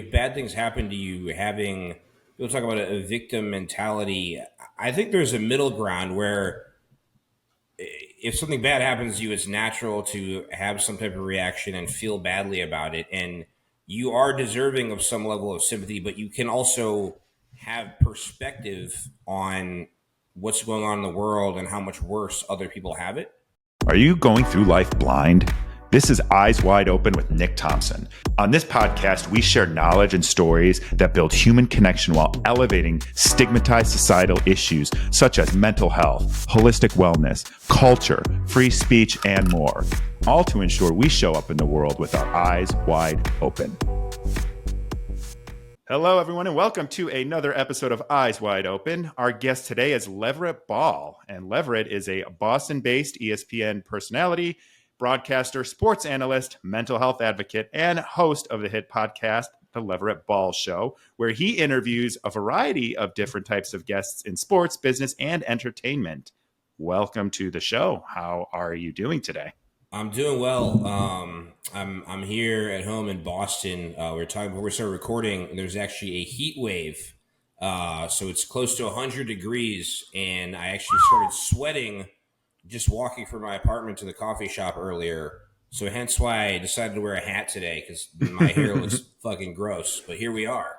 If bad things happen to you, having people talk about a victim mentality. I think there's a middle ground where if something bad happens to you, it's natural to have some type of reaction and feel badly about it. And you are deserving of some level of sympathy, but you can also have perspective on what's going on in the world and how much worse other people have it. Are you going through life blind? This is Eyes Wide Open with Nick Thompson. On this podcast, we share knowledge and stories that build human connection while elevating stigmatized societal issues such as mental health, holistic wellness, culture, free speech, and more, all to ensure we show up in the world with our eyes wide open. Hello, everyone, and welcome to another episode of Eyes Wide Open. Our guest today is Leverett Ball, and Leverett is a Boston-based ESPN personality, broadcaster, sports analyst, mental health advocate, and host of the hit podcast, The Leverett Ball Show, where he interviews a variety of different types of guests in sports, business, and entertainment. Welcome to the show. How are you doing today? I'm doing well. I'm here at home in Boston. We were talking before we started recording. There's actually a heat wave, so it's close to 100 degrees, and I actually started sweating just walking from my apartment to the coffee shop earlier. So hence why I decided to wear a hat today, because my hair looks fucking gross. But here we are.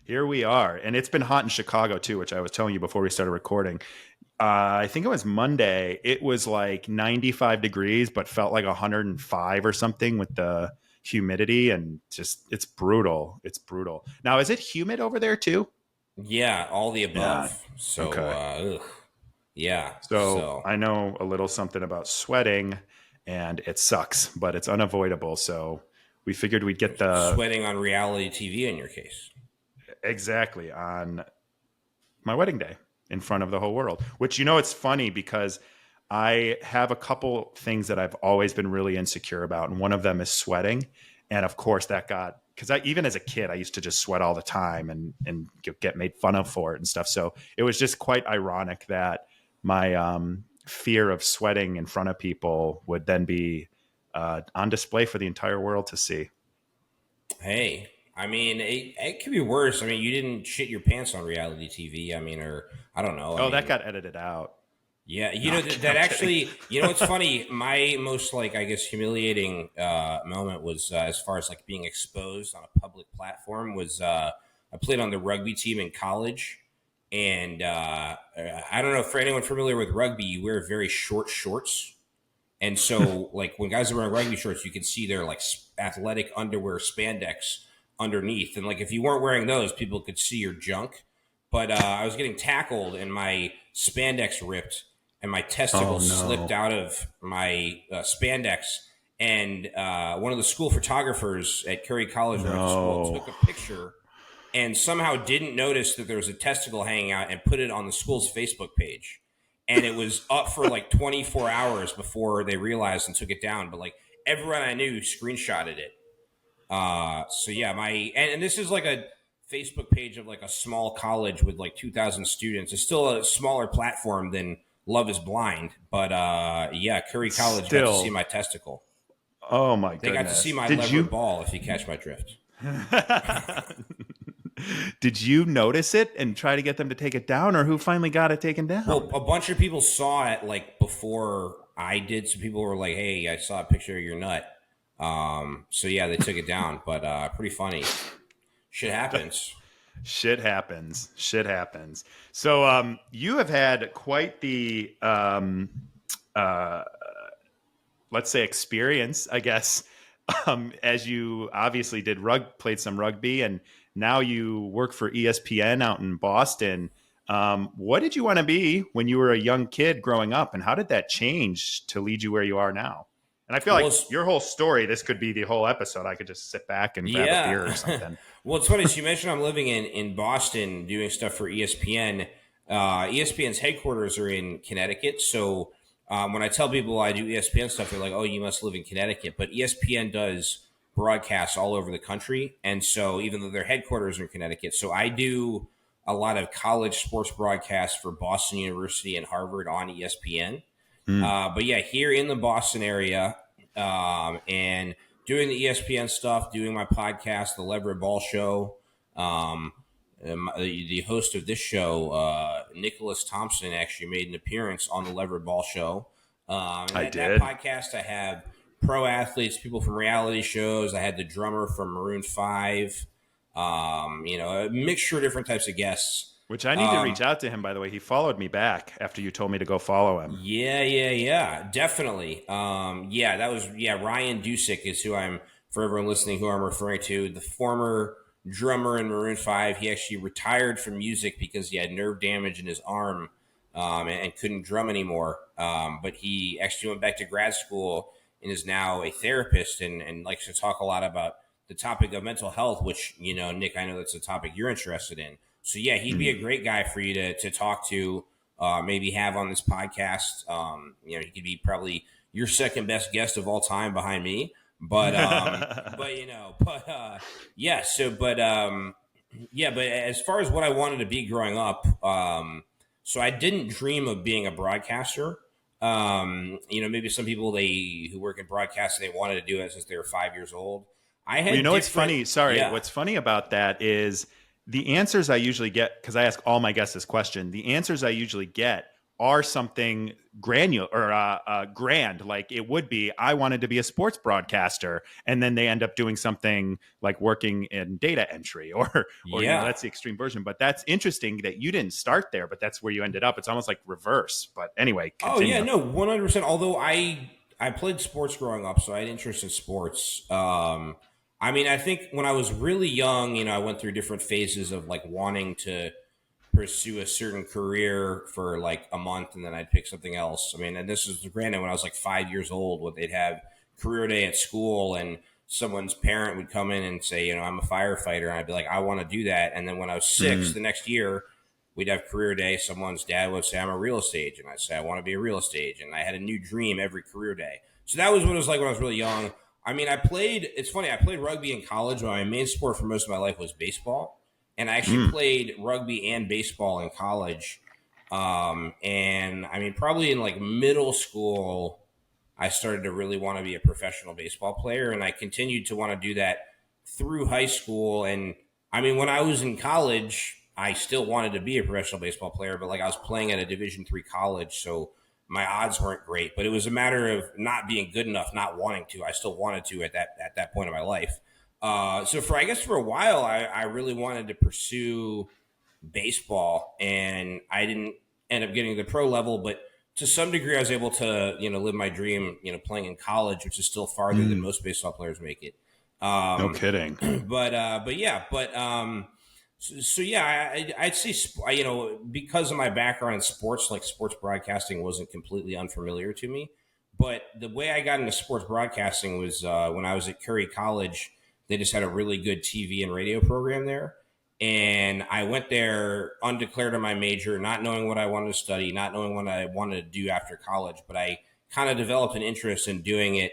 Here we are. And it's been hot in Chicago too, which I was telling you before we started recording. I think it was Monday. It was like 95 degrees, but felt like 105 or something with the humidity, and just, it's brutal. It's brutal. Now, is it humid over there too? Yeah, all the above. Yeah. So, Okay. Yeah. So I know a little something about sweating, and it sucks, but it's unavoidable. So we figured we'd get the sweating on reality TV in your case. Exactly, on my wedding day in front of the whole world, which, it's funny because I have a couple things that I've always been really insecure about. And one of them is sweating. And of course because even as a kid, I used to just sweat all the time and get made fun of for it and stuff. So it was just quite ironic that my fear of sweating in front of people would then be on display for the entire world to see. Hey, I mean, it could be worse. I mean, you didn't shit your pants on reality TV. I mean, or I don't know. I mean, that got edited out. Yeah, that I'm actually, kidding. What's funny? My most I guess humiliating moment was as far as being exposed on a public platform was I played on the rugby team in college, and I don't know, for anyone familiar with rugby, you wear very short shorts, and so when guys are wearing rugby shorts, you can see their athletic underwear spandex underneath, and if you weren't wearing those, people could see your junk. But I was getting tackled, and my spandex ripped, and my testicles slipped out of my spandex. And one of the school photographers at Curry College where I went to school took a picture and somehow didn't notice that there was a testicle hanging out and put it on the school's Facebook page. And it was up for 24 hours before they realized and took it down. But everyone I knew screenshotted it. So yeah, and this is a Facebook page of a small college with 2,000 students. It's still a smaller platform than Love is Blind, but yeah, Curry College got to see my testicle. Oh my goodness! They got to see my Leverett Ball, if you catch my drift. Did you notice it and try to get them to take it down, or who finally got it taken down? Well, a bunch of people saw it before I did. So people were like, "Hey, I saw a picture of your nut." So yeah, they took it down, but pretty funny. Shit happens. Shit happens. So you have had quite the let's say experience, I guess, as you obviously played some rugby, and now you work for ESPN out in Boston. What did you want to be when you were a young kid growing up, and how did that change to lead you where you are now? And I feel like your whole story, this could be the whole episode. I could just sit back and grab a beer or something. Well, it's funny. So you mentioned I'm living in Boston doing stuff for ESPN. ESPN's headquarters are in Connecticut. So when I tell people I do ESPN stuff, they're like, oh, you must live in Connecticut. But ESPN does broadcasts all over the country. And so even though their headquarters are in Connecticut, so I do a lot of college sports broadcasts for Boston University and Harvard on ESPN. But yeah, here in the Boston area, and doing the ESPN stuff, doing my podcast, the Leverett Ball Show. Um, the host of this show, Nicholas Thompson, actually made an appearance on the Leverett Ball Show. And I that did. podcast, I have pro athletes, people from reality shows. I had the drummer from Maroon 5, a mixture of different types of guests. Which I need to reach out to him, by the way. He followed me back after you told me to go follow him. Yeah, definitely. Ryan Dusick is who I'm, for everyone listening, who I'm referring to, the former drummer in Maroon 5. He actually retired from music because he had nerve damage in his arm, and couldn't drum anymore. But he actually went back to grad school and is now a therapist and likes to talk a lot about the topic of mental health, which, Nick, I know that's a topic you're interested in. So yeah, he'd be a great guy for you to talk to, maybe have on this podcast. He could be probably your second best guest of all time behind me. But but as far as what I wanted to be growing up, so I didn't dream of being a broadcaster. Maybe some people who work in broadcasting, they wanted to do it since they were 5 years old. I had what's funny? Sorry, yeah. What's funny about that is the answers I usually get, because I ask all my guests this question, the answers I usually get are something granular or grand. Like it would be, I wanted to be a sports broadcaster, and then they end up doing something like working in data entry, or that's the extreme version. But that's interesting that you didn't start there, but that's where you ended up. It's almost like reverse. But anyway, continue. Oh yeah, no, 100%. Although I played sports growing up, so I had interest in sports. I think when I was really young, I went through different phases of like wanting to pursue a certain career for like a month, and then I'd pick something else. And this is granted when I was like 5 years old, when they'd have career day at school, and someone's parent would come in and say, I'm a firefighter, and I'd be like, I want to do that. And then when I was 6, the next year, we'd have career day. Someone's dad would say, I'm a real estate agent. I'd say, I want to be a real estate agent. And I had a new dream every career day. So that was what it was like when I was really young. It's funny, I played rugby in college, but my main sport for most of my life was baseball. And I actually played rugby and baseball in college. Probably in like middle school, I started to really want to be a professional baseball player. And I continued to want to do that through high school. And when I was in college, I still wanted to be a professional baseball player, but like I was playing at a Division III college. So my odds weren't great, but it was a matter of not being good enough, not wanting to. I still wanted to at that point in my life. So for a while, I really wanted to pursue baseball, and I didn't end up getting to the pro level, but to some degree, I was able to, live my dream, playing in college, which is still farther than most baseball players make it. No kidding. I'd say, because of my background in sports, like sports broadcasting wasn't completely unfamiliar to me. But the way I got into sports broadcasting was when I was at Curry College. They just had a really good TV and radio program there. And I went there undeclared on my major, not knowing what I wanted to study, not knowing what I wanted to do after college. But I kind of developed an interest in doing it,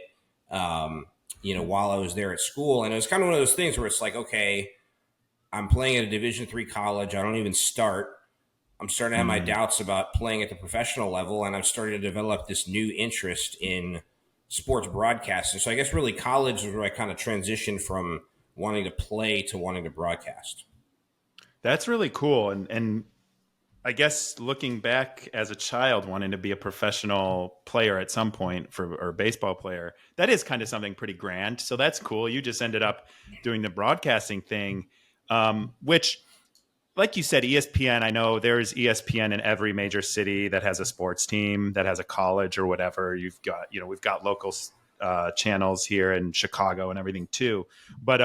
while I was there at school. And it was kind of one of those things where it's like, okay, I'm playing at a Division III college. I don't even start. I'm starting to have my doubts about playing at the professional level, and I'm starting to develop this new interest in sports broadcasting. So I guess really college is where I kind of transitioned from wanting to play to wanting to broadcast. That's really cool. And I guess looking back as a child, wanting to be a professional player at some point or a baseball player, that is kind of something pretty grand. So that's cool. You just ended up doing the broadcasting thing, which, like you said, ESPN, I know there's ESPN in every major city that has a sports team, that has a college or whatever. You've got, we've got local channels here in Chicago and everything too. But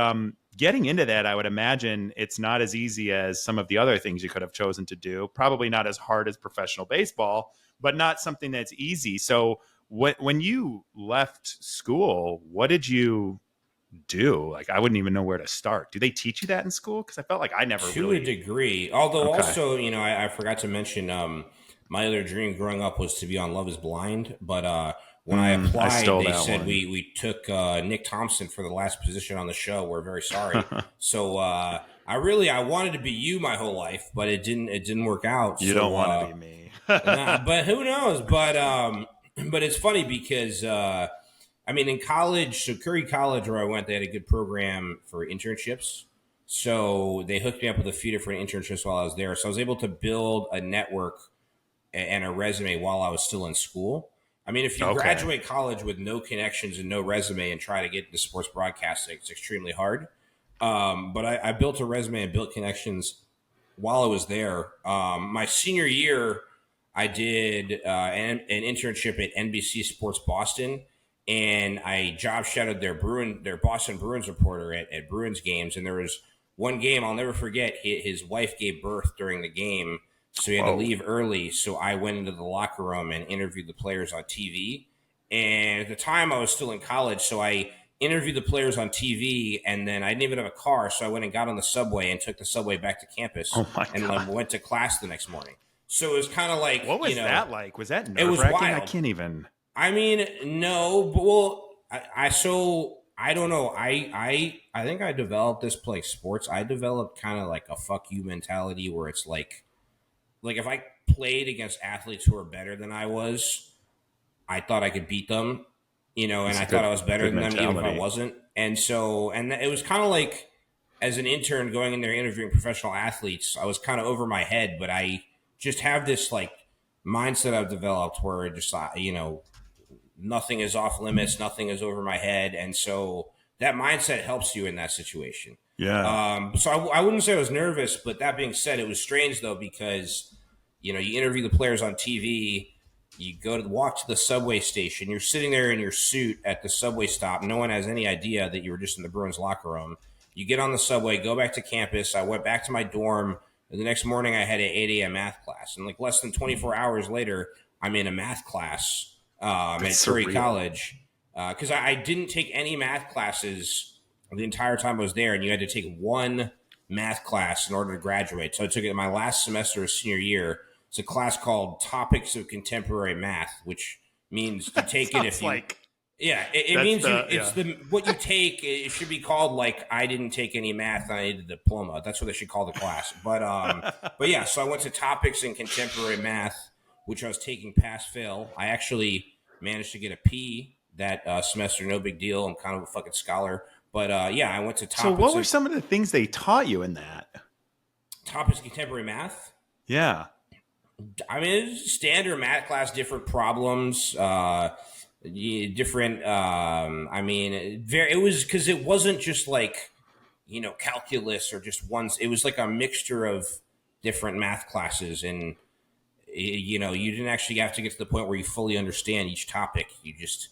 getting into that, I would imagine it's not as easy as some of the other things you could have chosen to do. Probably not as hard as professional baseball, but not something that's easy. So when you left school, what did you do? Like, I wouldn't even know where to start. Do they teach you that in school? Because I felt like I never to a degree. Although also, I forgot to mention my other dream growing up was to be on Love Is Blind. But when I applied, they said we took Nick Thompson for the last position on the show. We're very sorry. So I wanted to be you my whole life, but it didn't work out. You don't want to be me. But who knows? But it's funny because I mean, in college, so Curry College, where I went, they had a good program for internships. So they hooked me up with a few different internships while I was there. So I was able to build a network and a resume while I was still in school. I mean, if you Okay. graduate college with no connections and no resume and try to get into sports broadcasting, it's extremely hard. But I built a resume and built connections while I was there. My senior year, I did an internship at NBC Sports Boston, and I job shadowed their Boston Bruins reporter at Bruins games. And there was one game I'll never forget. His wife gave birth during the game, so he had to Whoa. leave early. So I went into the locker room and interviewed the players on TV. And at the time, I was still in college, so I interviewed the players on TV, and then I didn't even have a car, so I went and got on the subway and took the subway back to campus Oh my and God. went to class the next morning. So it was kind of like, What was that like? Was that it nerve was wracking? I wild. can't even. I mean, no, but well, so I don't know. I think I developed this play sports. I developed kind of like a fuck you mentality where it's like if I played against athletes who are better than I was, I thought I could beat them, and It's a I thought good I was better good than them even if I mentality. wasn't. And so, and it was kind of like as an intern going in there interviewing professional athletes, I was kind of over my head, but I just have this like mindset I've developed where just, nothing is off limits, nothing is over my head. And so that mindset helps you in that situation. Yeah. So I wouldn't say I was nervous, but that being said, it was strange though because you interview the players on TV, you go to walk to the subway station, you're sitting there in your suit at the subway stop. No one has any idea that you were just in the Bruins locker room. You get on the subway, go back to campus. I went back to my dorm. And the next morning, I had an 8 a.m. math class, and like less than 24 hours later, I'm in a math class at That's Curry surreal. College because I didn't take any math classes the entire time I was there, and you had to take one math class in order to graduate. So I took it in my last semester of senior year. It's a class called Topics of Contemporary Math, which means you That take it sounds if you. like Yeah, it that's means the it's yeah. the what you take. It should be called like I didn't take any math and I need a diploma. That's what they should call the class. But yeah. So I went to Topics in Contemporary Math, which I was taking pass fail. I actually managed to get a P that semester. No big deal. I'm kind of a fucking scholar. But yeah, I went to So Topics what were of some of the things they taught you in that? Contemporary Math. Yeah. I mean, it's standard math class, different problems, different. I mean, very. It was because it wasn't just like calculus or just ones. It was like a mixture of different math classes, and you didn't actually have to get to the point where you fully understand each topic. You just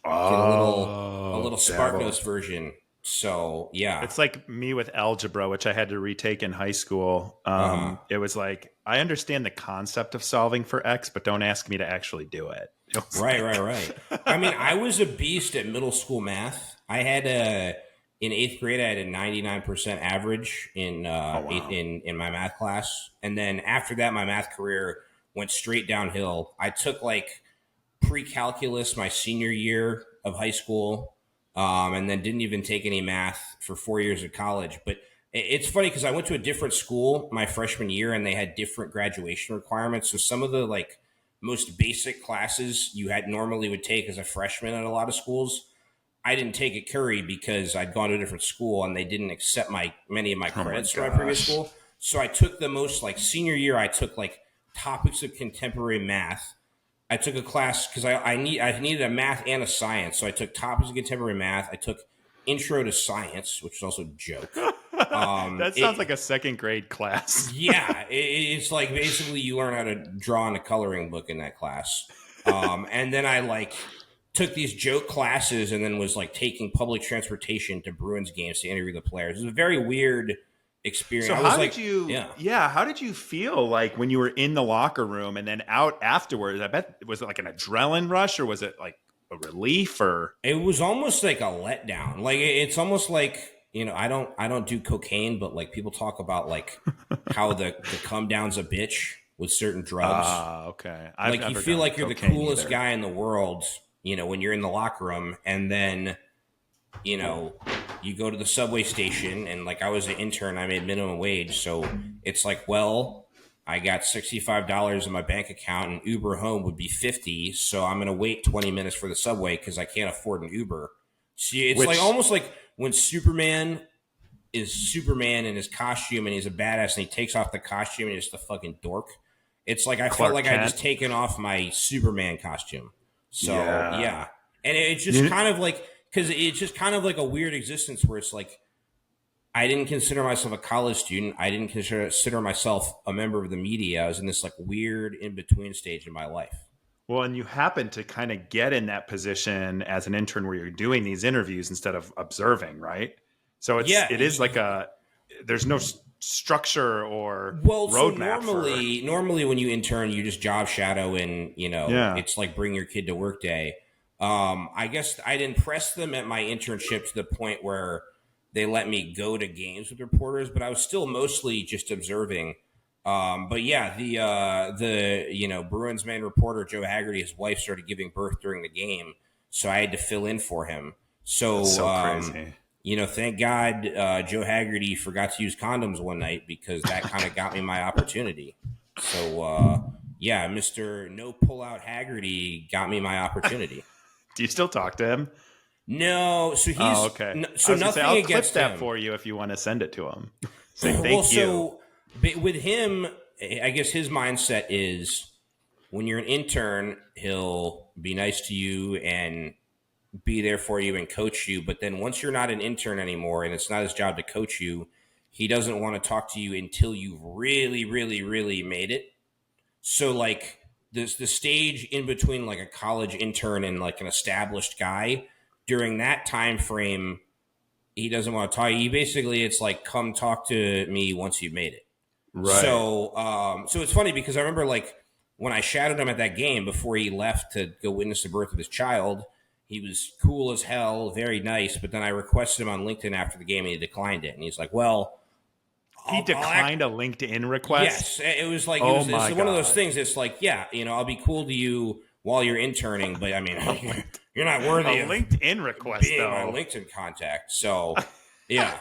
get a little Oh, SparkNotes dabble. version. So yeah, It's like me with algebra, which I had to retake in high school. uh, It was like I understand the concept of solving for X, but don't ask me to actually do it. It was right, right, like, right. I mean, I was a beast at middle school math. I had in eighth grade, I had a 99% average in oh wow, in my math class, and then after that, my math career went straight downhill. I took like pre-calculus my senior year of high school, and then didn't even take any math for 4 years of college. But it's funny because I went to a different school my freshman year, and they had different graduation requirements. So some of the like most basic classes you had normally would take as a freshman at a lot of schools, I didn't take at Curry because I'd gone to a different school and they didn't accept my many of my oh my credits from my previous gosh. school. So I took the most like senior year. I took like topics of contemporary math. I took a class because I needed a math and a science. So I took topics of contemporary math. I took intro to science, which is also a joke. That sounds It like a second grade class. Yeah, it's like basically you learn how to draw in a coloring book in that class. And then I like took these joke classes and then was like taking public transportation to Bruins games to interview the players. It was a very weird experience. So I was how did like, you yeah. yeah, how did you feel like when you were in the locker room and then out afterwards? I bet was it like an adrenaline rush or was it like a relief or It was almost like a letdown. Like it's almost like I don't do cocaine, but like people talk about like how the come down's a bitch with certain drugs. okay. I've Like you never feel done like you're the cocaine coolest either. guy in the world, when you're in the locker room, and then you know you go to the subway station, and like I was an intern, I made minimum wage, so it's like, well, I got $65 in my bank account, and Uber home would be 50. So I'm going to wait 20 minutes for the subway because I can't afford an Uber. See, it's like Which almost like when Superman is Superman in his costume and he's a badass and he takes off the costume and he's just a fucking dork. It's like I felt Clark like I Kent. just taken off my Superman costume. So Yeah. yeah, and it's just kind of like because it's just kind of like a weird existence where it's like I didn't consider myself a college student. I didn't consider myself a member of the media. I was in this like weird in between stage in my life. Well, and you happen to kind of get in that position as an intern where you're doing these interviews instead of observing, right? So Yeah. it is like there's no structure or Well, so roadmap for. normally when you intern, you just job shadow, and Yeah. it's like bring your kid to work day. I guess I'd impressed them at my internship to the point where they let me go to games with reporters, but I was still mostly just observing. But yeah, the Bruins main reporter Joe Haggerty, his wife started giving birth during the game, so I had to fill in for him. That's So so crazy. thank God Joe Haggerty forgot to use condoms one night because that kind of got me my opportunity. So yeah, Mister No Pullout Haggerty got me my opportunity. Do you still talk to him? No, so Oh, okay. so I was gonna say, nothing I'll clip against that him. for you if you want to send it to him. Say thank Well, you. so with him, I guess his mindset is when you're an intern, he'll be nice to you and be there for you and coach you. But then once you're not an intern anymore and it's not his job to coach you, he doesn't want to talk to you until you've really, really, really made it. So like the stage in between like a college intern and like an established guy during that time frame, he doesn't want to talk. He basically it's like come talk to me once you've made it. Right. So it's funny because I remember like when I shadowed him at that game before he left to go witness the birth of his child, he was cool as hell, very nice. But then I requested him on LinkedIn after the game and he declined it. And he's like, "Well, He I'll act." declined a LinkedIn request. Yes, it was like Oh it's my one of those God. things. It's like, yeah, I'll be cool to you while you're interning, but I mean, you're not worthy A of LinkedIn request, being my though. LinkedIn contact. So, yeah,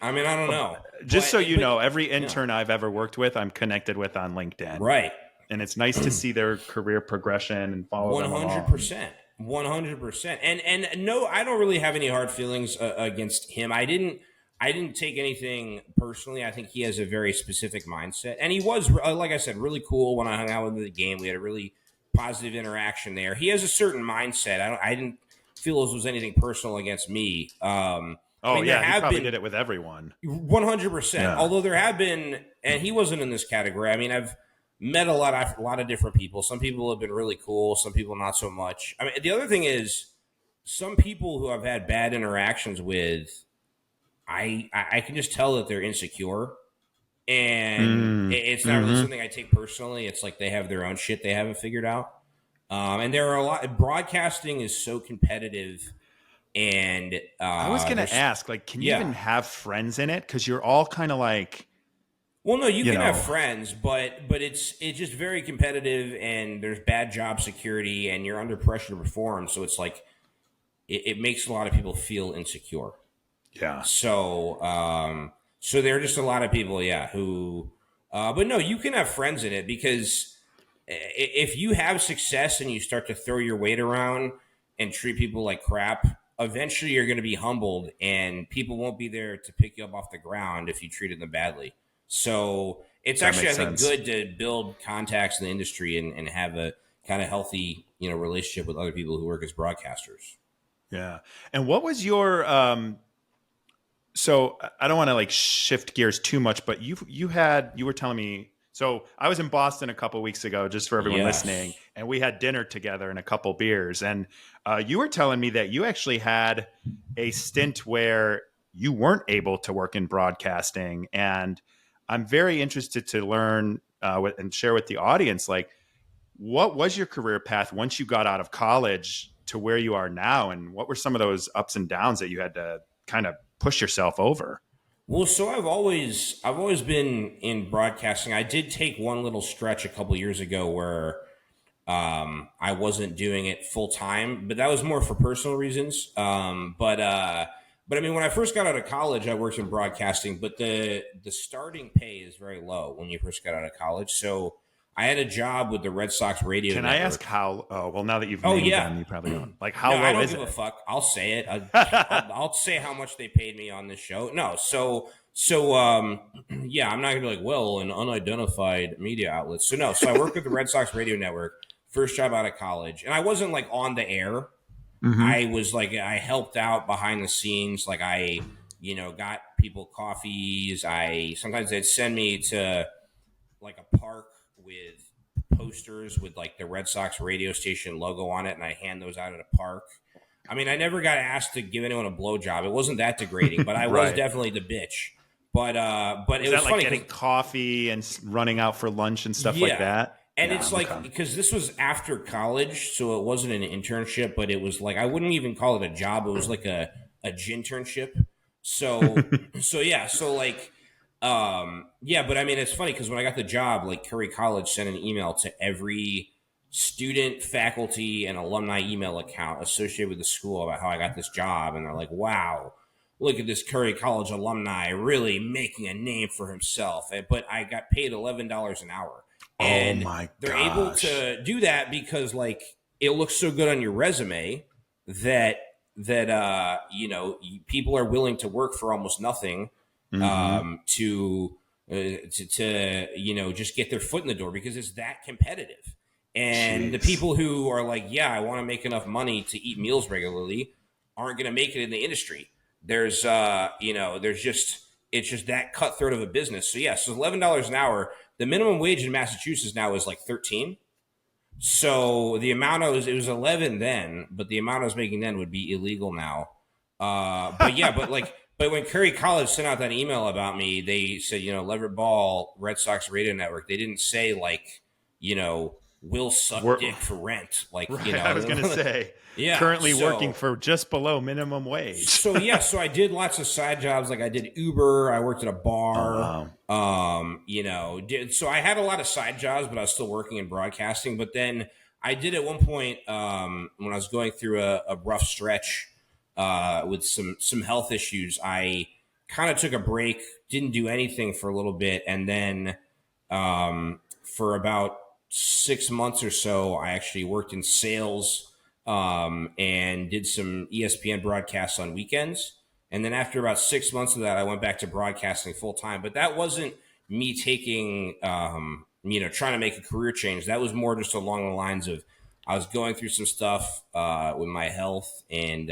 I mean, I don't know, Just so you but know, every yeah, intern I've ever worked with, I'm connected with on LinkedIn. right. And it's nice to see their career progression and follow One them hundred along. percent, 100%. And no, I don't really have any hard feelings against him. I didn't take anything personally. I think he has a very specific mindset, and he was like I said, really cool when I hung out with him at the game. We had a really positive interaction there. He has a certain mindset. I didn't feel as was anything personal against me. I Oh, mean, there yeah. He have probably been did it with everyone. 100%. Yeah. Although there have been, and he wasn't in this category. I mean, I've met a lot of different people. Some people have been really cool. Some people not so much. I mean, the other thing is, some people who I've had bad interactions with, I can just tell that they're insecure, and it's not really Mm-hmm. something I take personally. It's like they have their own shit they haven't figured out. And there are a lot. Broadcasting is so competitive, and I was going to there's ask, like, can you yeah. even have friends in it? Because you're all kind of like, Well, no, you you can have know, friends, but it's just very competitive, and there's bad job security, and you're under pressure to perform. So it's like it makes a lot of people feel insecure. yeah. So there are just a lot of people, yeah, who. But no, you can have friends in it because if you have success and you start to throw your weight around and treat people like crap, eventually you're going to be humbled, and people won't be there to pick you up off the ground if you treated them badly. So it's That actually, I makes think, sense. good to build contacts in the industry and have a kind of healthy, relationship with other people who work as broadcasters. Yeah. And what was your so I don't want to like shift gears too much, but you were telling me, so I was in Boston a couple weeks ago, just for everyone listening, Yes. and we had dinner together and a couple beers, and you were telling me that you actually had a stint where you weren't able to work in broadcasting, and I'm very interested to learn and share with the audience, like, what was your career path once you got out of college to where you are now, and what were some of those ups and downs that you had to kind of push yourself over? Well, so I've always been in broadcasting. I did take one little stretch a couple years ago where I wasn't doing it full time, but that was more for personal reasons. But I mean, when I first got out of college, I worked in broadcasting, but the starting pay is very low when you first got out of college. So I had a job with the Red Sox radio Can I ask network. how? Oh, well, now that you've Oh named yeah. them, you probably don't. Like, how No, I low don't is give a it? fuck. I'll say it. I'll say how much they paid me on this show. No, yeah, I'm not gonna be like, well, an unidentified media outlet. So no, so I worked with the Red Sox radio network, first job out of college, and I wasn't like on the air. Mm-hmm. I was like, I helped out behind the scenes. Like got people coffees. Sometimes they'd send me to like a park with posters with like the Red Sox radio station logo on it, and I hand those out at a park. I mean, I never got asked to give anyone a blowjob. It wasn't that degrading, but I was Right. definitely the bitch. But Was it was that like funny getting 'cause- coffee and running out for lunch and stuff like yeah, that? and Yeah. it's like Okay. because this was after college, so it wasn't an internship, but it was like I wouldn't even call it a job. It was like a ginternship. So yeah, so like yeah, but I mean it's funny because when I got the job, like Curry College sent an email to every student, faculty, and alumni email account associated with the school about how I got this job, and they're like, "Wow, look at this Curry College alumni really making a name for himself." But I got paid $11 an hour, Oh and my they're able gosh. to do that because like it looks so good on your resume that people are willing to work for almost nothing Mm-hmm. to just get their foot in the door because it's that competitive. And the Jeez. people who are like, yeah, I want to make enough money to eat meals regularly aren't going to make it in the industry. There's just it's just that cutthroat of a business. So yeah, so $11 an hour. The minimum wage in Massachusetts now is like 13. So the amount it was 11 then, but the amount I was making then would be illegal now. But yeah, but when Curry College sent out that email about me, they said, Leverett Ball, Red Sox radio network. They didn't say like, will suck We're, dick for rent. Like, right. I was going to say, yeah. currently working for just below minimum wage. So I did lots of side jobs. Like I did Uber. I worked at a bar. Oh, wow. So I had a lot of side jobs, but I was still working in broadcasting. But then I did at one point when I was going through a rough stretch with some health issues. I kind of took a break, didn't do anything for a little bit, and then for about 6 months or so, I actually worked in sales and did some ESPN broadcasts on weekends. And then after about 6 months of that, I went back to broadcasting full time. But that wasn't me taking, trying to make a career change. That was more just along the lines of I was going through some stuff with my health, and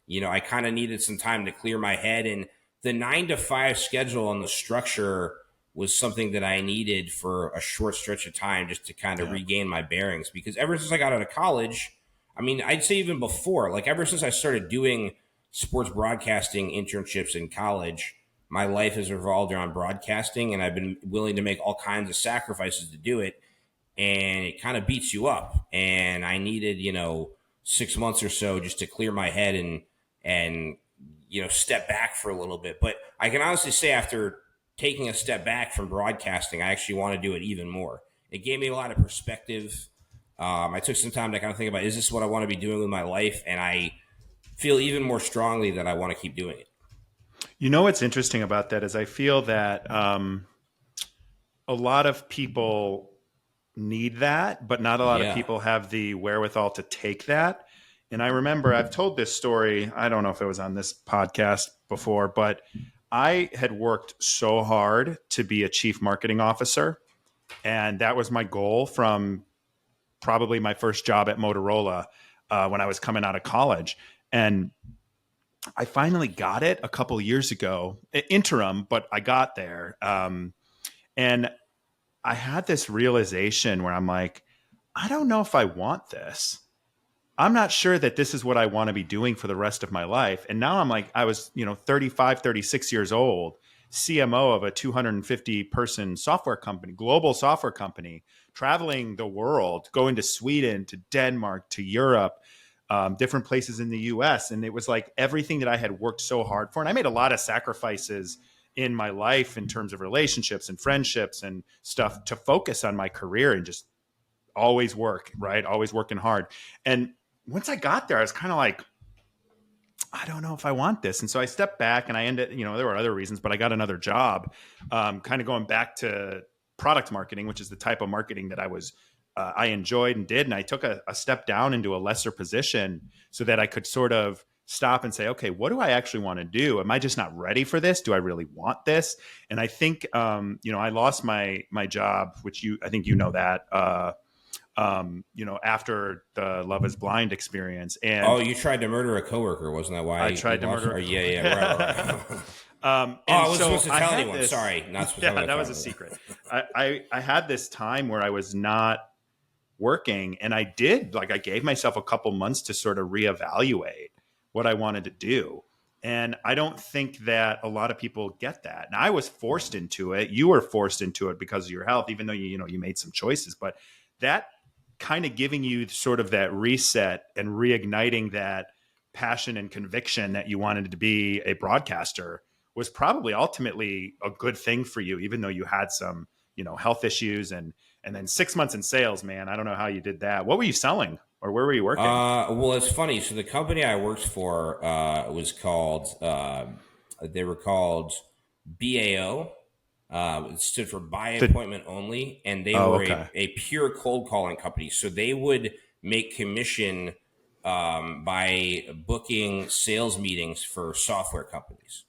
Yeah. I kind of needed some time to clear my head. And the 9 to 5 schedule and the structure was something that I needed for a short stretch of time just to kind of Yeah. regain my bearings. Because ever since I got out of college, I mean, I'd say even before, like ever since I started doing sports broadcasting internships in college, my life has revolved around broadcasting, and I've been willing to make all kinds of sacrifices to do it. And it kind of beats you up. And I needed, 6 months or so just to clear my head and step back for a little bit. But I can honestly say after taking a step back from broadcasting, I actually want to do it even more. It gave me a lot of perspective. I took some time to kind of think about, is this what I want to be doing with my life? And I feel even more strongly that I want to keep doing it. You know what's interesting about that is I feel that a lot of people need that, but not a lot of Yeah. people have the wherewithal to take that. And I remember I've told this story. I don't know if it was on this podcast before, but I had worked so hard to be a chief marketing officer. And that was my goal from probably my first job at Motorola when I was coming out of college. And I finally got it a couple of years ago, interim, but I got there. And I had this realization where I'm like, I don't know if I want this. I'm not sure that this is what I want to be doing for the rest of my life. And now I'm like, I was, 35, 36 years old, CMO of a 250 person software company, global software company, traveling the world, going to Sweden, to Denmark, to Europe, different places in the US. And it was like everything that I had worked so hard for. And I made a lot of sacrifices in my life in terms of relationships and friendships and stuff to focus on my career and just always work, right? Always working hard. And once I got there, I was kind of like, I don't know if I want this. And so I stepped back and I ended, there were other reasons, but I got another job, kind of going back to product marketing, which is the type of marketing that I enjoyed and did. And I took a step down into a lesser position so that I could sort of stop and say, okay, what do I actually want to do? Am I just not ready for this? Do I really want this? And I think, I lost my job, which I think that, after the Love is Blind experience. Oh, And you tried to murder a coworker, wasn't that why I you tried to lost? murder Oh, a yeah, yeah, right, right. Oh, and I was so supposed to I tell had anyone. this, Sorry, not supposed to yeah, tell that was a anyone. secret. I had this time where I was not working, and I did, like, I gave myself a couple months to sort of reevaluate what I wanted to do. And I don't think that a lot of people get that. And I was forced into it. You were forced into it because of your health, even though you made some choices. But that kind of giving you sort of that reset and reigniting that passion and conviction that you wanted to be a broadcaster was probably ultimately a good thing for you, even though you had some, health issues. And then 6 months in sales, man, I don't know how you did that. What were you selling, or where were you working? Well, it's funny. So the company I worked for was called. They were called BAO. It stood for by The, appointment only, and they oh, were okay. a pure cold calling company. So they would make commission by booking sales meetings for software companies.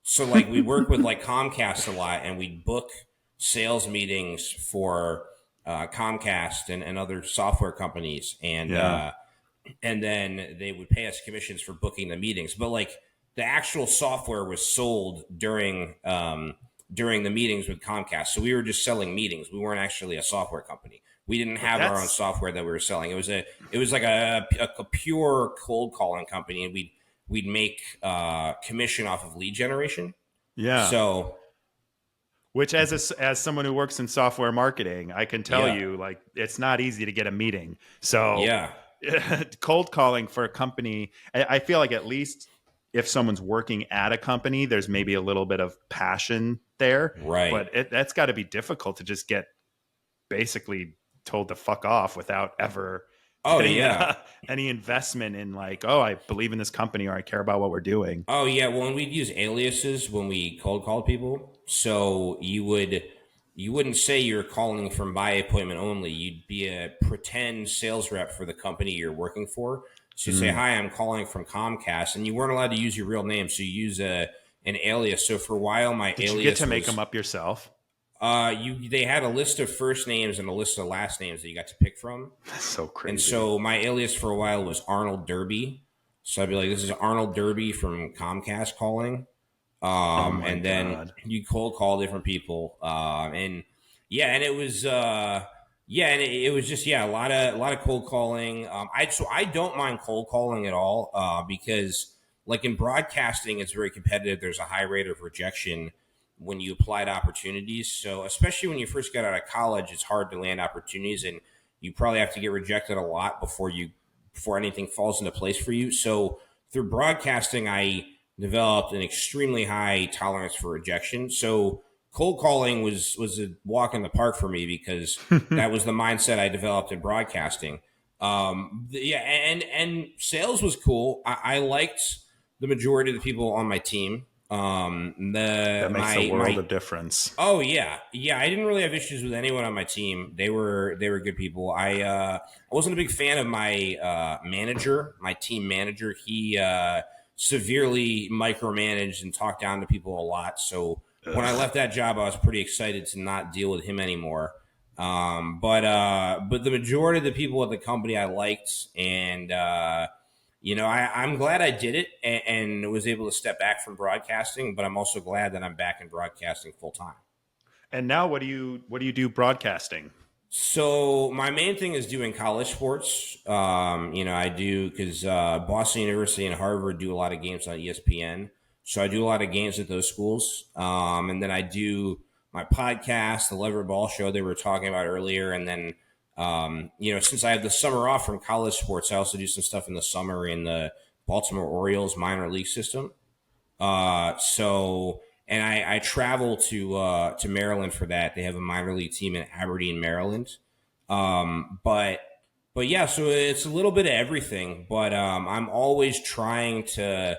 So like we work with like Comcast a lot, and we'd book sales meetings for Comcast and other software companies, Yeah. and then they would pay us commissions for booking the meetings. But like the actual software was sold during the meetings with Comcast, so we were just selling meetings. We weren't actually a software company. We didn't But have our own that's, software that we were selling. It was like a pure cold calling company, and we'd make commission off of lead generation. yeah. So Which, as someone who works in software marketing, I can tell yeah, you, like, it's not easy to get a meeting. So yeah, cold calling for a company, I feel like at least if someone's working at a company, there's maybe a little bit of passion there, right. but that's got to be difficult to just get basically told to fuck off without ever Oh getting yeah. any investment in, like, oh, I believe in this company, or I care about what we're doing. Oh yeah, well, and we'd use aliases when we cold called people. So you wouldn't say you're calling from by appointment only. You'd be a pretend sales rep for the company you're working for. So you say, Mm. "Hi, I'm calling from Comcast," and you weren't allowed to use your real name, so you use a an alias. So for a while, my Did you get to alias make them was up yourself? they had a list of first names and a list of last names that you got to pick from. That's so And crazy. so my alias for a while was Arnold Derby. So I'd be like, "This is Arnold Derby from Comcast calling." Oh my And then God. you cold call different people, and yeah, and it was yeah, and it was just a lot of cold calling. I don't mind cold calling at all because like in broadcasting, it's very competitive. There's a high rate of rejection when you apply to opportunities. So especially when you first get out of college, it's hard to land opportunities, and you probably have to get rejected a lot before anything falls into place for you. So through broadcasting, I developed an extremely high tolerance for rejection. So cold calling was a walk in the park for me because that was the mindset I developed in broadcasting. Yeah, and sales was cool. I liked the majority of the people on my team. That makes a world My of difference. Oh yeah, yeah. I didn't really have issues with anyone on my team. They were good people. I wasn't a big fan of my manager, my team manager. He severely micromanaged and talked down to people a lot. So when I Ugh. left that job, I was pretty excited to not deal with him anymore. But the majority of the people at the company I liked, and I'm glad I did it and was able to step back from broadcasting. But I'm also glad that I'm back in broadcasting full time. And now what do you do broadcasting? So my main thing is doing college sports. I do because Boston University and Harvard do a lot of games on ESPN. So I do a lot of games at those schools, and then I do my podcast, the Leverett Ball show they were talking about earlier, and then since I have the summer off from college sports, I also do some stuff in the summer in the Baltimore Orioles minor league system. And I travel to Maryland for that. They have a minor league team in Aberdeen, Maryland. But but yeah, so it's a little bit of everything. But I'm always trying to,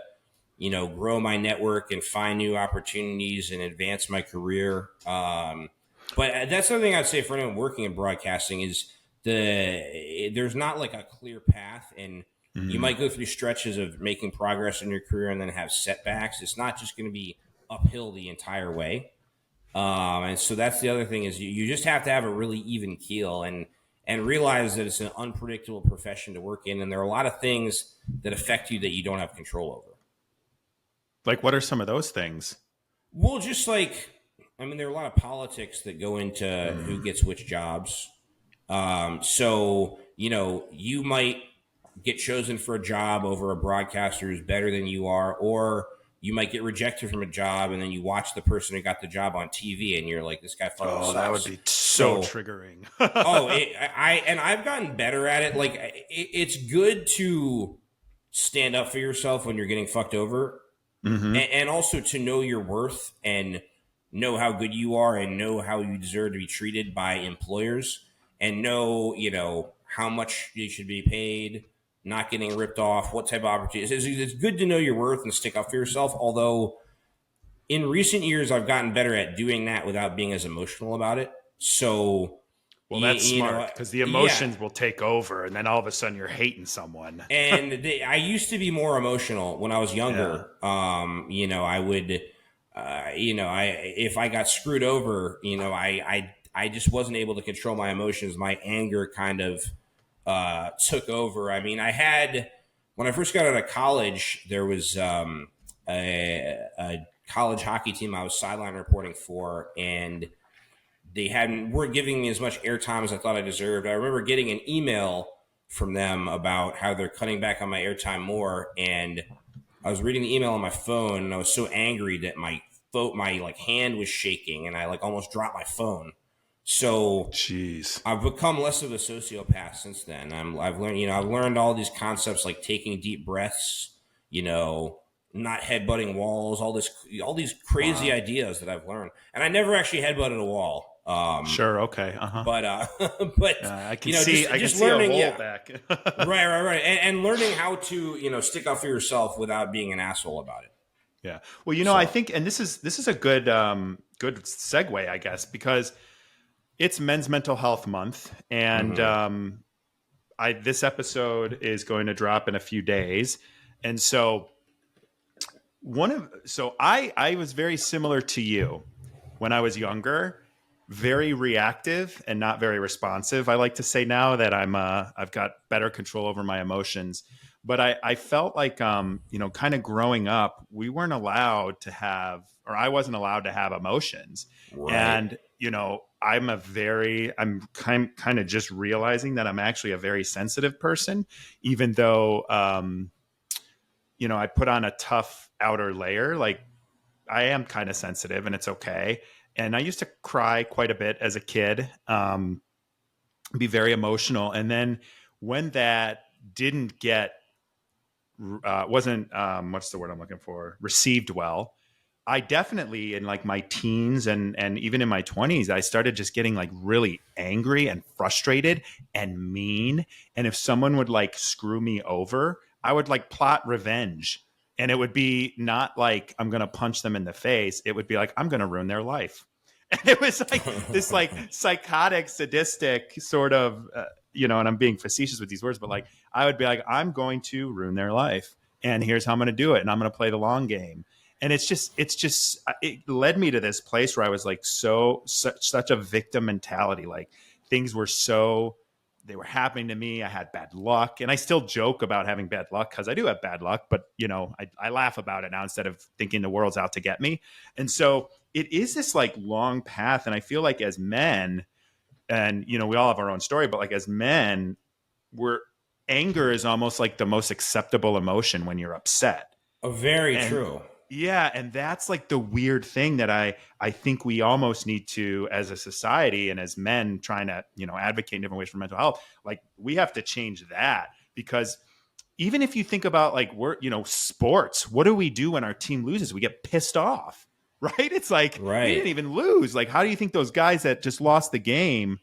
grow my network and find new opportunities and advance my career. But that's the thing I'd say for anyone working in broadcasting is there's not like a clear path, and you Mm. might go through stretches of making progress in your career and then have setbacks. It's not just going to be uphill the entire way. And so that's the other thing is you just have to have a really even keel and realize that it's an unpredictable profession to work in, and there are a lot of things that affect you that you don't have control over. Like, what are some of those things? Well, just like, I mean, there are a lot of politics that go into who Mm. gets which jobs. So, you might get chosen for a job over a broadcaster who's better than you are, or you might get rejected from a job and then you watch the person who got the job on TV and you're like, this guy fucking Oh, that would sucks. be so So, triggering. I've gotten better at it. Like, it's good to stand up for yourself when you're getting fucked over, Hmm. and also to know your worth and know how good you are and know how you deserve to be treated by employers and know how much you should be paid, not getting ripped off, what type of opportunities. It's good to know your worth and stick up for yourself, although in recent years I've gotten better at doing that without being as emotional about it. So Well, that's you smart know because the yeah. emotions will take over, and then all of a sudden you're hating someone. I used to be more emotional when I was Yeah. younger. I would, if I got screwed over, I just wasn't able to control my emotions. My anger kind of took over. I mean, when I first got out of college, there was a college hockey team I was sideline reporting for, and they weren't giving me as much airtime as I thought I deserved. I remember getting an email from them about how they're cutting back on my airtime more, and I was reading the email on my phone, and I was so angry that my like hand was shaking, and I like almost dropped my phone. So Jeez. I've become less of a sociopath since then. I've learned all these concepts like taking deep breaths, you know, not headbutting walls, all these crazy Wow. ideas that I've learned. And I never actually headbutted a wall. Sure. Okay. Uh huh. But but I can just see. I can see a learning, hole yeah, back. right, and learning how to stick up for yourself without being an asshole about it. Yeah. Well, I So think, and this is a good segue, I guess, because it's Men's Mental Health Month, and mhm. I this episode is going to drop in a few days, and so I was very similar to you when I was younger, very reactive and not very responsive. I like to say now that I've got better control over my emotions, but I felt like kind of growing up, we weren't allowed to have, or I wasn't allowed to have emotions, Right. and I'm kind of just realizing that I'm actually a very sensitive person, even though I put on a tough outer layer. Like, I am kind of sensitive, and it's okay. And I used to cry quite a bit as a kid, be very emotional. And then when that didn't get, wasn't, what's the word I'm looking for, received well, I definitely in like my teens and even in my 20s, I started just getting like really angry and frustrated and mean. And if someone would like screw me over, I would like plot revenge. And it would be not like I'm going to punch them in the face. It would be like I'm going to ruin their life. And it was like this like psychotic, sadistic sort of, and I'm being facetious with these words, but like I would be like, I'm going to ruin their life. And here's how I'm going to do it. And I'm going to play the long game. And it led me to this place where I was like such a victim mentality. Like, things were they were happening to me. I had bad luck, and I still joke about having bad luck because I do have bad luck, but I laugh about it now instead of thinking the world's out to get me. And so it is this like long path, and I feel like as men, and we all have our own story, but like as men, we're anger is almost like the most acceptable emotion when you're upset. Very And true. yeah, and that's like the weird thing that I think we almost need to, as a society and as men trying to advocate in different ways for mental health, like we have to change that. Because even if you think about like we're sports, what do we do when our team loses? We get pissed off, right? It's like we Right. didn't even lose. Like, how do you think those guys that just lost the game,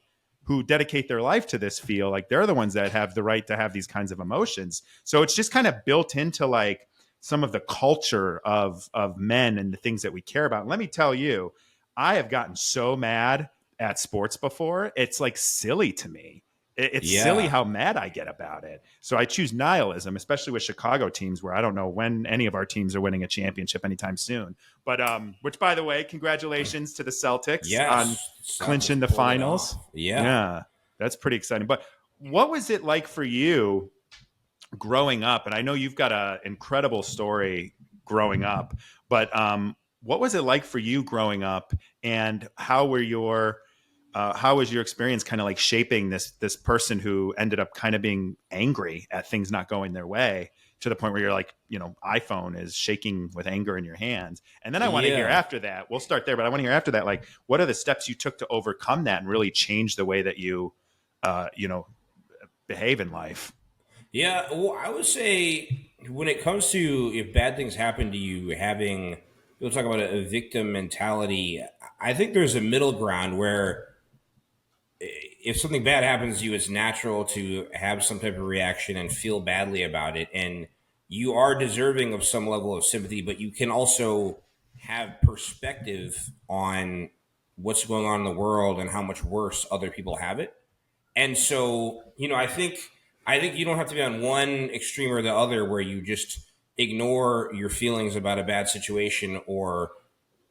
who dedicate their life to this feel like they're the ones that have the right to have these kinds of emotions. So it's just kind of built into like some of the culture of men and the things that we care about. And let me tell you, I have gotten so mad at sports before. It's like silly to me. It's silly Yeah. how mad I get about it. So I choose nihilism, especially with Chicago teams where I don't know when any of our teams are winning a championship anytime soon. But which, by the way, congratulations to the Celtics on Yes. Celtics clinching the pulled it finals. off. Yeah. Yeah, that's pretty exciting. But what was it like for you growing up? And I know you've got an incredible story growing up, but what was it like for you growing up, and how was your experience kind of like shaping this person who ended up kind of being angry at things not going their way to the point where you're like, iPhone is shaking with anger in your hands? And then I want to hear Yeah. after that, we'll start there, but I want to hear after that, like, what are the steps you took to overcome that and really change the way that you, behave in life? Yeah. Well, I would say when it comes to if bad things happen to you, having people talk about a victim mentality, I think there's a middle ground where if something bad happens to you, it's natural to have some type of reaction and feel badly about it. And you are deserving of some level of sympathy, but you can also have perspective on what's going on in the world and how much worse other people have it. And so, I think you don't have to be on one extreme or the other where you just ignore your feelings about a bad situation or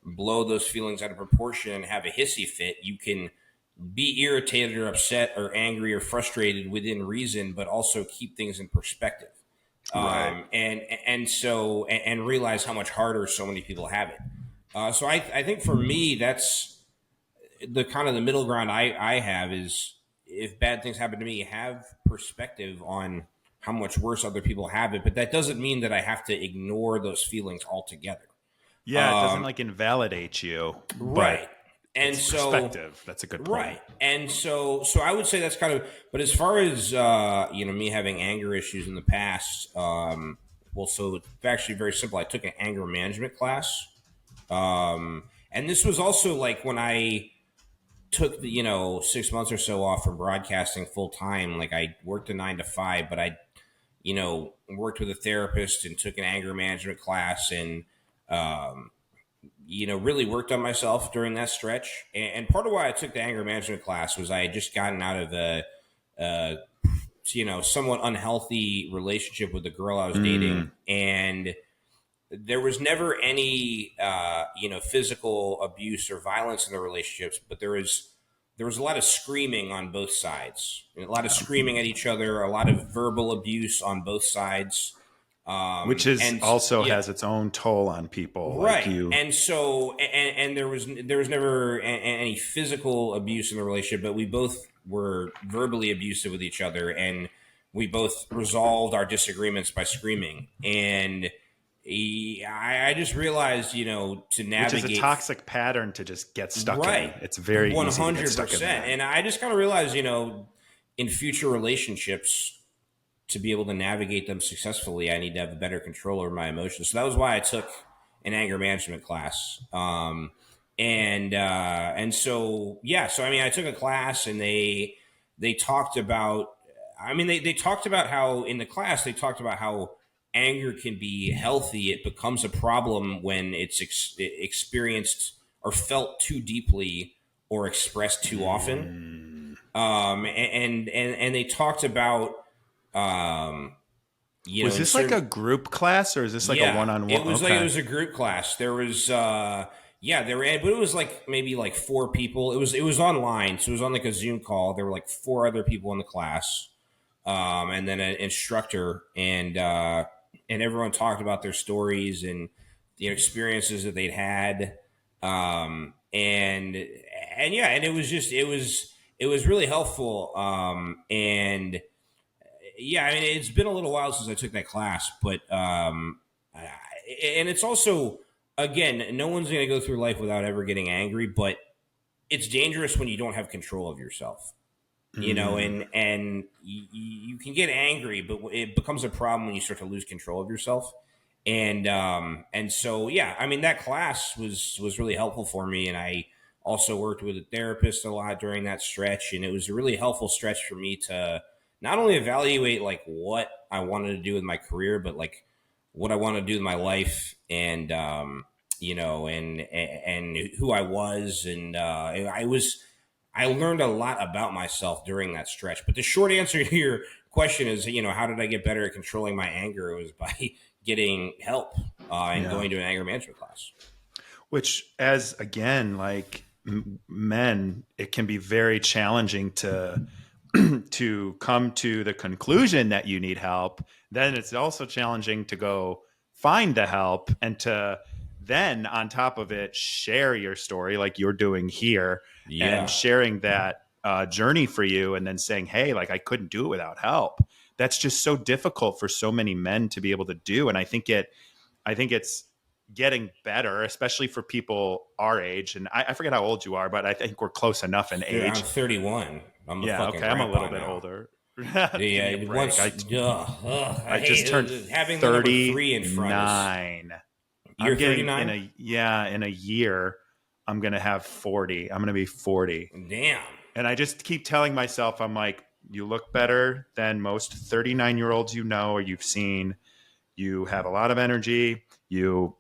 blow those feelings out of proportion and have a hissy fit. You can be irritated or upset or angry or frustrated within reason, but also keep things in perspective. Right. And realize how much harder so many people have it. So I think for me, that's the kind of the middle ground I have is if bad things happen to me, have perspective on how much worse other people have it. But that doesn't mean that I have to ignore those feelings altogether. Yeah, it doesn't like invalidate you, but Right. And it's so perspective. That's a good point. right. And so I would say that's kind of but as far as me having anger issues in the past, so it's actually very simple. I took an anger management class. And this was also like when I took the 6 months or so off from broadcasting full time. Like I worked a 9 to 5, but I worked with a therapist and took an anger management class and really worked on myself during that stretch. And part of why I took the anger management class was I had just gotten out of a somewhat unhealthy relationship with the girl I was dating, and there was never any physical abuse or violence in the relationships, but there was a lot of screaming on both sides, a lot of screaming at each other, a lot of verbal abuse on both sides. Which is And also yeah, has its own toll on people like right. you. And so, and there was never any physical abuse in the relationship, but we both were verbally abusive with each other, and we both resolved our disagreements by screaming. And I just realized, to Which is a navigate. toxic pattern to just get stuck Right. in. It's very easy to get stuck in 100%. that. And I just kind of realized, in future relationships, to be able to navigate them successfully, I need to have a better control over my emotions. So that was why I took an anger management class. And so, yeah, so I mean, I took a class and they talked about, they talked about how in the class, they talked about how anger can be healthy. It becomes a problem when it's experienced or felt too deeply or expressed too often. And they talked about, Was this like a group class or is this like a yeah, one-on-one? it was Okay. like it was a group class. There was but it was like maybe like 4 people. It was online, so it was on like a Zoom call. There were like 4 other people in the class, and then an instructor, and everyone talked about their stories and the experiences that they'd had, and yeah, and it was really helpful, and yeah, I mean, it's been a little while since I took that class, but and it's also again, no one's going to go through life without ever getting angry, but it's dangerous when you don't have control of yourself, and you can get angry, but it becomes a problem when you start to lose control of yourself, and so yeah, I mean, that class was really helpful for me, and I Also worked with a therapist a lot during that stretch, and it was a really helpful stretch for me to not only evaluate like what I wanted to do with my career, but like what I want to do with my life, and and who I was, and I learned a lot about myself during that stretch. But the short answer to your question is, how did I get better at controlling my anger? It was by getting help and Yeah. going to an anger management class. Which, as again, like men, it can be very challenging to to come to the conclusion that you need help. Then it's also challenging to go find the help and to then, on top of it, share your story like you're doing here and Yeah. sharing that journey for you, and then saying, "Hey, like I couldn't do it without help." That's just so difficult for so many men to be able to do, and I think it's getting better, especially for people our age. And I forget how old you are, but I think we're close enough in I'm age. 31. I'm a Yeah, fucking okay, I'm a little grandpa bit now. older. Give me a Yeah, break. once, I I just hate turned having the number three in front is 39. I'm you're getting in 39. a year I'm going to have 40. I'm going to be 40. Damn. And I just keep telling myself, I'm like, you look better than most 39-year-olds you know or you've seen. You have a lot of energy. You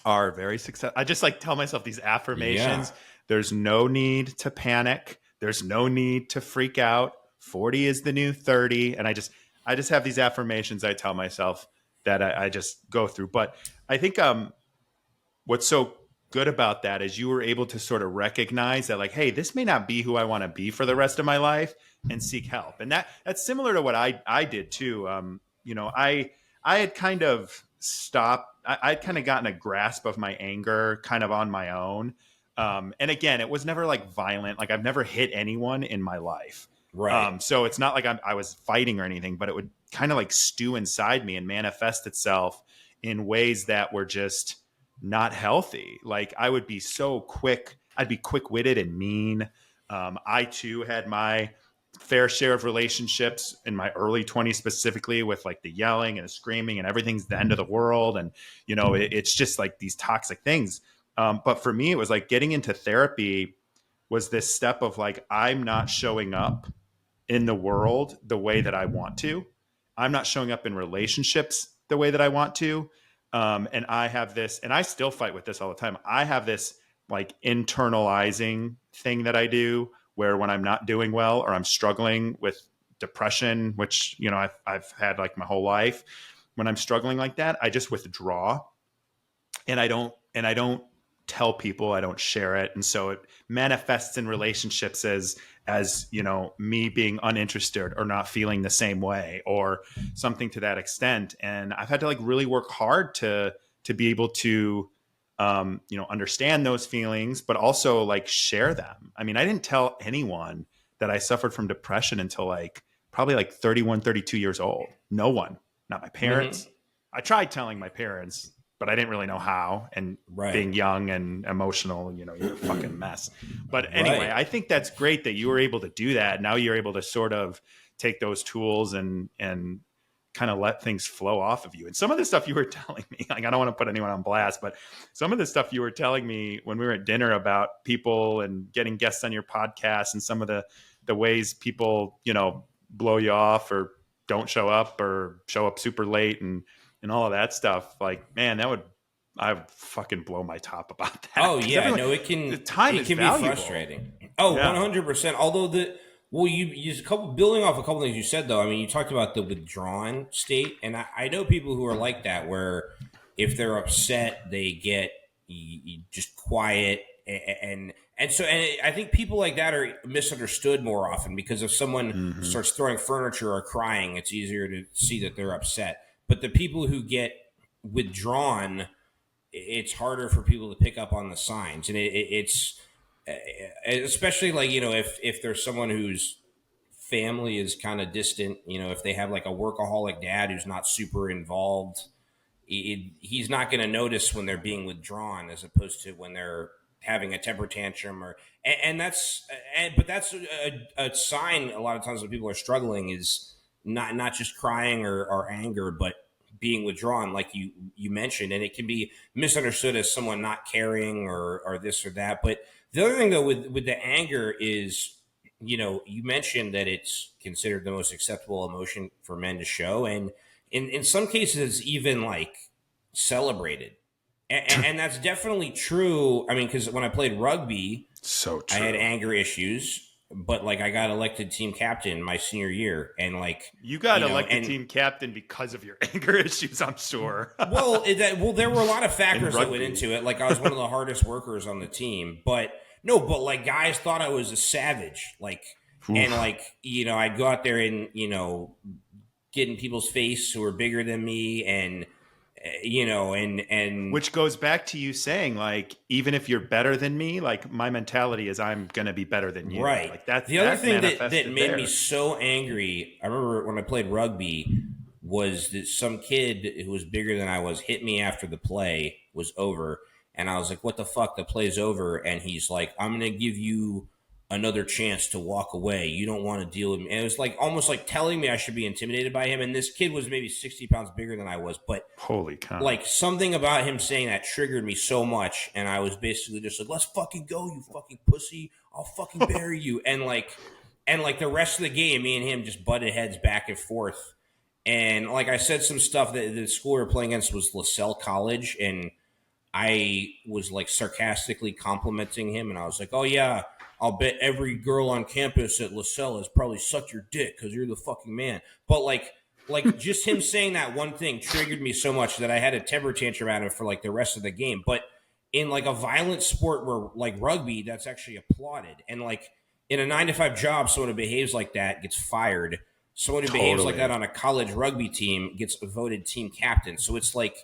are very successful. I just like tell myself these Yeah. affirmations. There's no need to panic. There's no need to freak out. 40 is the new 30. And I just have these affirmations I tell myself that I just go through. But I think what's so good about that is you were able to sort of recognize that, like, hey, this may not be who I want to be for the rest of my life, and seek help. And that's similar to what I did too. I had kind of stopped. I'd kind of gotten a grasp of my anger kind of on my own. And again, it was never like violent. Like I've never hit anyone in my life. Right. So it's not like I was fighting or anything, but it would kind of like stew inside me and manifest itself in ways that were just not healthy. Like I would be so quick. I'd be quick witted and mean. I too had my fair share of relationships in my early 20s, specifically with like the yelling and the screaming and everything's the end of the world. And, it's just like these toxic things. But for me, it was like getting into therapy was this step of like, I'm not showing up in the world the way that I want to. I'm not showing up in relationships the way that I want to. And I have this, and I still fight with this all the time. I have this like internalizing thing that I do where when I'm not doing well or I'm struggling with depression, which, I've had like my whole life, when I'm struggling like that, I just withdraw and I don't tell people, I don't share it. And so it manifests in relationships as me being uninterested or not feeling the same way or something to that extent. And I've had to like really work hard to be able to understand those feelings, but also like share them. I mean, I didn't tell anyone that I suffered from depression until like probably like 31, 32 years old. No one, not my Mm-hmm. parents. I tried telling my parents, but I didn't really know how. And Right. being young and emotional, you're a fucking mess. But anyway, Right. I think that's great that you were able to do that. Now you're able to sort of take those tools and kind of let things flow off of you. And some of the stuff you were telling me, like I don't want to put anyone on blast, but some of the stuff you were telling me when we were at dinner about people and getting guests on your podcast and some of the ways people, blow you off or don't show up or show up super late and all of that stuff. Like, man, I would fucking blow my top about that Oh because yeah, everyone, no, the time it is can be valuable. frustrating. Oh, Yeah. 100%. Although you just building off a couple things you said though. I mean, you talked about the withdrawn state, and I know people who are like that where if they're upset, they get just quiet and I think people like that are misunderstood more often because if someone Mm-hmm. starts throwing furniture or crying, it's easier to see that they're upset. But the people who get withdrawn, it's harder for people to pick up on the signs, and it's especially like if there's someone whose family is kind of distant, if they have like a workaholic dad who's not super involved, he's not going to notice when they're being withdrawn as opposed to when they're having a temper tantrum and that's but that's a sign a lot of times when people are struggling is not just crying or anger, but being withdrawn, like you mentioned, and it can be misunderstood as someone not caring or this or that. But the other thing though with the anger is, you mentioned that it's considered the most acceptable emotion for men to show, and in some cases even like celebrated, and that's definitely true. I mean, because when I played rugby, So I had true. anger issues, but like I got elected team captain my senior year, and like You got elected and team captain because of your anger issues, I'm sure. there were a lot of In factors that went rugby. into it. Like I was one of the hardest workers on the team, but no, but like guys thought I was a savage, like, and Oof. like I'd go out there and get in people's face who were bigger than me, and and Which goes back to you saying, like, even if you're better than me, like my mentality is I'm gonna be better than you. right. Like that The other that thing that manifested made me there. so angry, I remember when I played rugby, was that some kid who was bigger than I was hit me after the play was over, and I was like, "What the fuck? The play's over." And he's like, "I'm gonna give you another chance to walk away. You don't want to deal with me." And it was like almost like telling me I should be intimidated by him. And this kid was maybe 60 pounds bigger than I was, but Holy cow. like something about him saying that triggered me so much, and I was basically just like, "Let's fucking go, you fucking pussy! I'll fucking bury you!" And like the rest of the game, me and him just butted heads back and forth. And like I said, some stuff that the school we were playing against was LaSalle College, and I was like sarcastically complimenting him, and I was like, "Oh yeah, I'll bet every girl on campus at LaSalle has probably sucked your dick because you're the fucking man." But like just him saying that one thing triggered me so much that I had a temper tantrum at him for like the rest of the game. But in like a violent sport where like rugby, that's actually applauded, and like in a 9 to 5 job, someone who behaves like that gets fired. Someone who behaves like that Totally. on a college rugby team gets voted team captain. So it's like,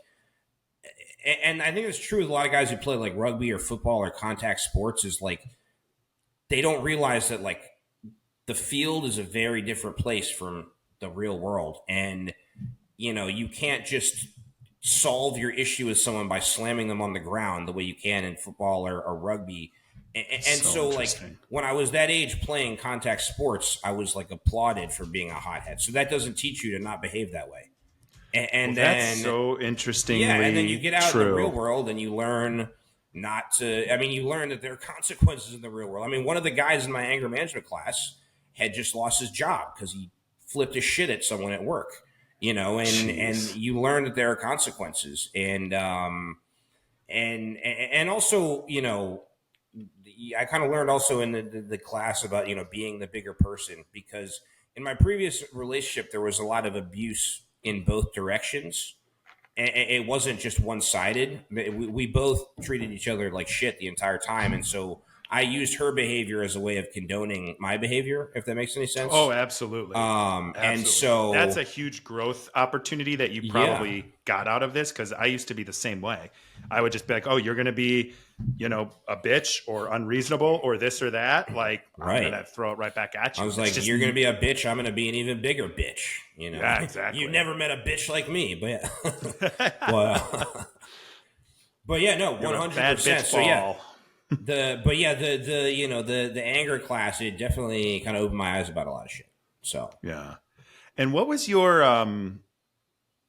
and I think it's true with a lot of guys who play like rugby or football or contact sports, is like they don't realize that like the field is a very different place from the real world, and you can't just solve your issue with someone by slamming them on the ground the way you can in football or rugby. And So so like interesting. when I was that age playing contact sports, I was like applauded for being a hothead. So that doesn't teach you to not behave that way. and, Well, and that's then so yeah, and then you interestingly get out in the real true. world and you learn not to. I mean, you learn that there are consequences in the real world. I mean, one of the guys in my anger management class had just lost his job because he flipped his shit at someone at work. And Jeez. you learn that there are consequences, and also I kind of learned also in the class about being the bigger person, because in my previous relationship there was a lot of abuse in both directions, and it wasn't just one sided. We both treated each other like shit the entire time, and so I used her behavior as a way of condoning my behavior, if that makes any Oh, sense. absolutely. And Absolutely. That's so a huge growth opportunity that you yeah, probably got out of this, because I used to be the same way. I would just be like, oh, you're going to be, a bitch or unreasonable or this or that. Like, I'm going right. to throw it right back at I you. was And it's like, just, "You're gonna be a bitch. I'm gonna be an even bigger bitch." yeah, You exactly. never met a bitch like me, but yeah. but but yeah, no, You one have a hundred bad percent. bitch So yeah, ball. the anger class, it definitely kind of opened my eyes about a lot of shit. So Yeah. And what was your,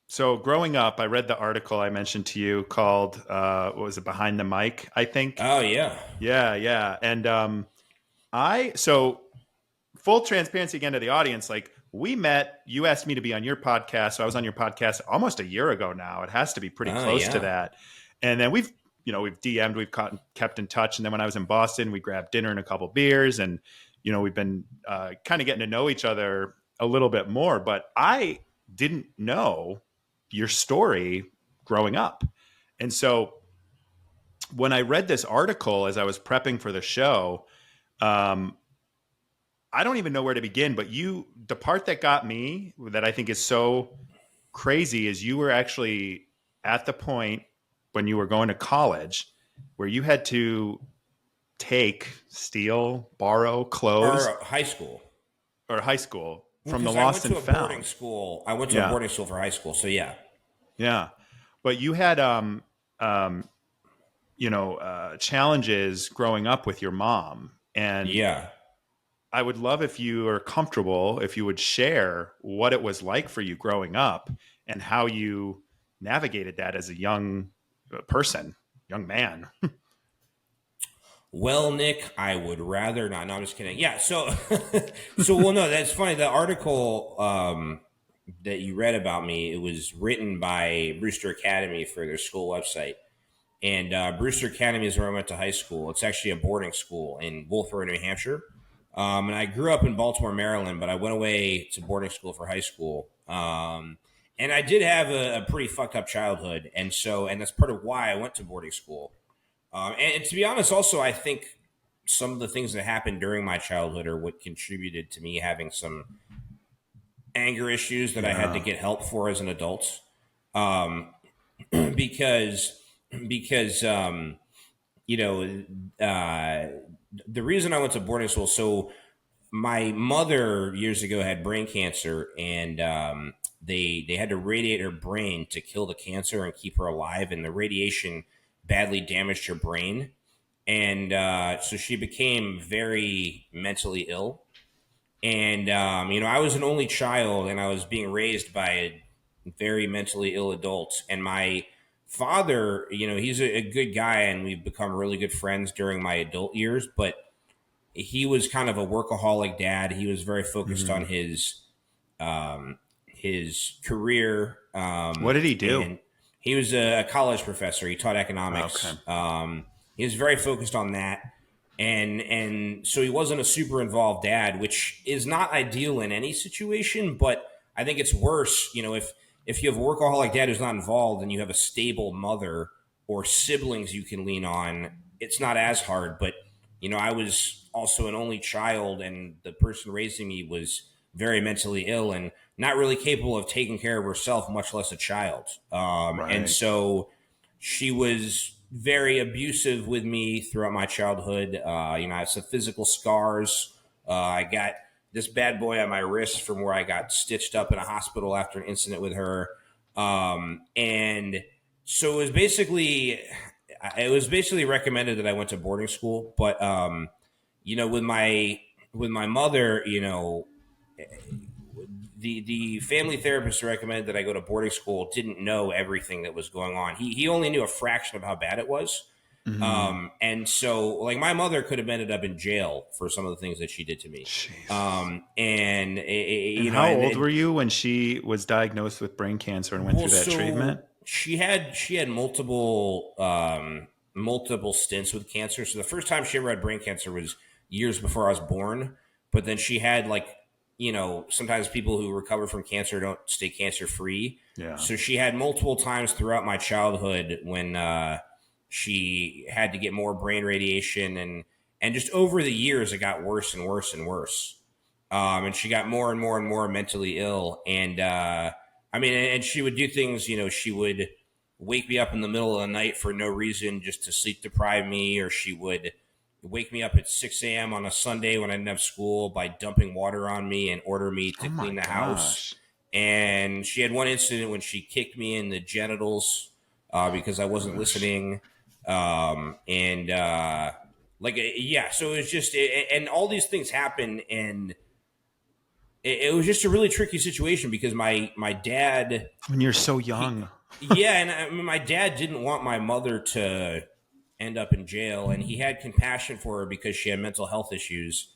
so growing up, I read the article I mentioned to you called, what was it, Behind the Mic, I think? oh yeah, Yeah, yeah. And so full transparency again to the audience, like we met, you asked me to be on your podcast. So I was on your podcast almost a year ago now. It has to be pretty oh close to yeah, that. And then we've DM'd, we've kept in touch. And then when I was in Boston, we grabbed dinner and a couple beers. And, we've been kind of getting to know each other a little bit more. But I didn't know your story growing up. And so when I read this article as I was prepping for the show, um, I don't even know where to begin, but the part that got me that I think is so crazy is you were actually at the point when you were going to college where you had to steal, borrow clothes or high school. or high school Well, from the because I went lost to and a boarding found. school. I went to a Yeah. boarding school for high school. So yeah, Yeah. But you had, um, challenges growing up with your mom. And yeah. I would love if you are comfortable, if you would share what it was like for you growing up and how you navigated that as a young person, young man. Well, Nick, I would rather not. No, I'm just kidding. Yeah. So, well, no, that's funny. The article that you read about me, it was written by Brewster Academy for their school website. And Brewster Academy is where I went to high school. It's actually a boarding school in Wolfboro, New Hampshire. And I grew up in Baltimore, Maryland, but I went away to boarding school for high school. And I did have a pretty fucked up childhood. And that's part of why I went to boarding school. And to be honest, also, I think some of the things that happened during my childhood are what contributed to me having some anger issues that I had to get help for as an adult. Because you know, the reason I went to boarding school, so my mother years ago had brain cancer, and they had to radiate her brain to kill the cancer and keep her alive, and the radiation badly damaged her brain, and so she became very mentally ill. And I was an only child, and I was being raised by a very mentally ill adult, and my father, he's a good guy, and we've become really good friends during my adult years, but he was kind of a workaholic dad. He was very focused on his career. What did he do? And he was a college professor. He taught economics. Okay. He was very focused on that. And so he wasn't a super involved dad, which is not ideal in any situation, but I think it's worse, if you have a workaholic dad who's not involved and you have a stable mother or siblings you can lean on, it's not as hard. But, I was also an only child, and the person raising me was very mentally ill and not really capable of taking care of herself, much less a child. Right. And so she was very abusive with me throughout my childhood. I had some physical scars. I got this bad boy on my wrist from where I got stitched up in a hospital after an incident with her. And so it was basically recommended that I went to boarding school. But, with my mother, the family therapist who recommended that I go to boarding school didn't know everything that was going on. He only knew a fraction of how bad it was. Mm-hmm. And so, like, my mother could have ended up in jail for some of the things that she did to me. And how old were you when she was diagnosed with brain cancer and went through that treatment? She had multiple stints with cancer. So the first time she ever had brain cancer was years before I was born. But then she had, like, sometimes people who recover from cancer don't stay cancer free. Yeah. So she had multiple times throughout my childhood when she had to get more brain radiation, and just over the years it got worse and worse and worse. And she got more and more and more mentally ill. And and she would do things, she would wake me up in the middle of the night for no reason just to sleep deprive me, or she would wake me up at 6 a.m. on a Sunday when I didn't have school by dumping water on me and order me to clean the house. And she had one incident when she kicked me in the genitals because I wasn't listening. So it was just, and all these things happened, and it was just a really tricky situation because my dad, when you're so young, and my dad didn't want my mother to end up in jail, and he had compassion for her because she had mental health issues.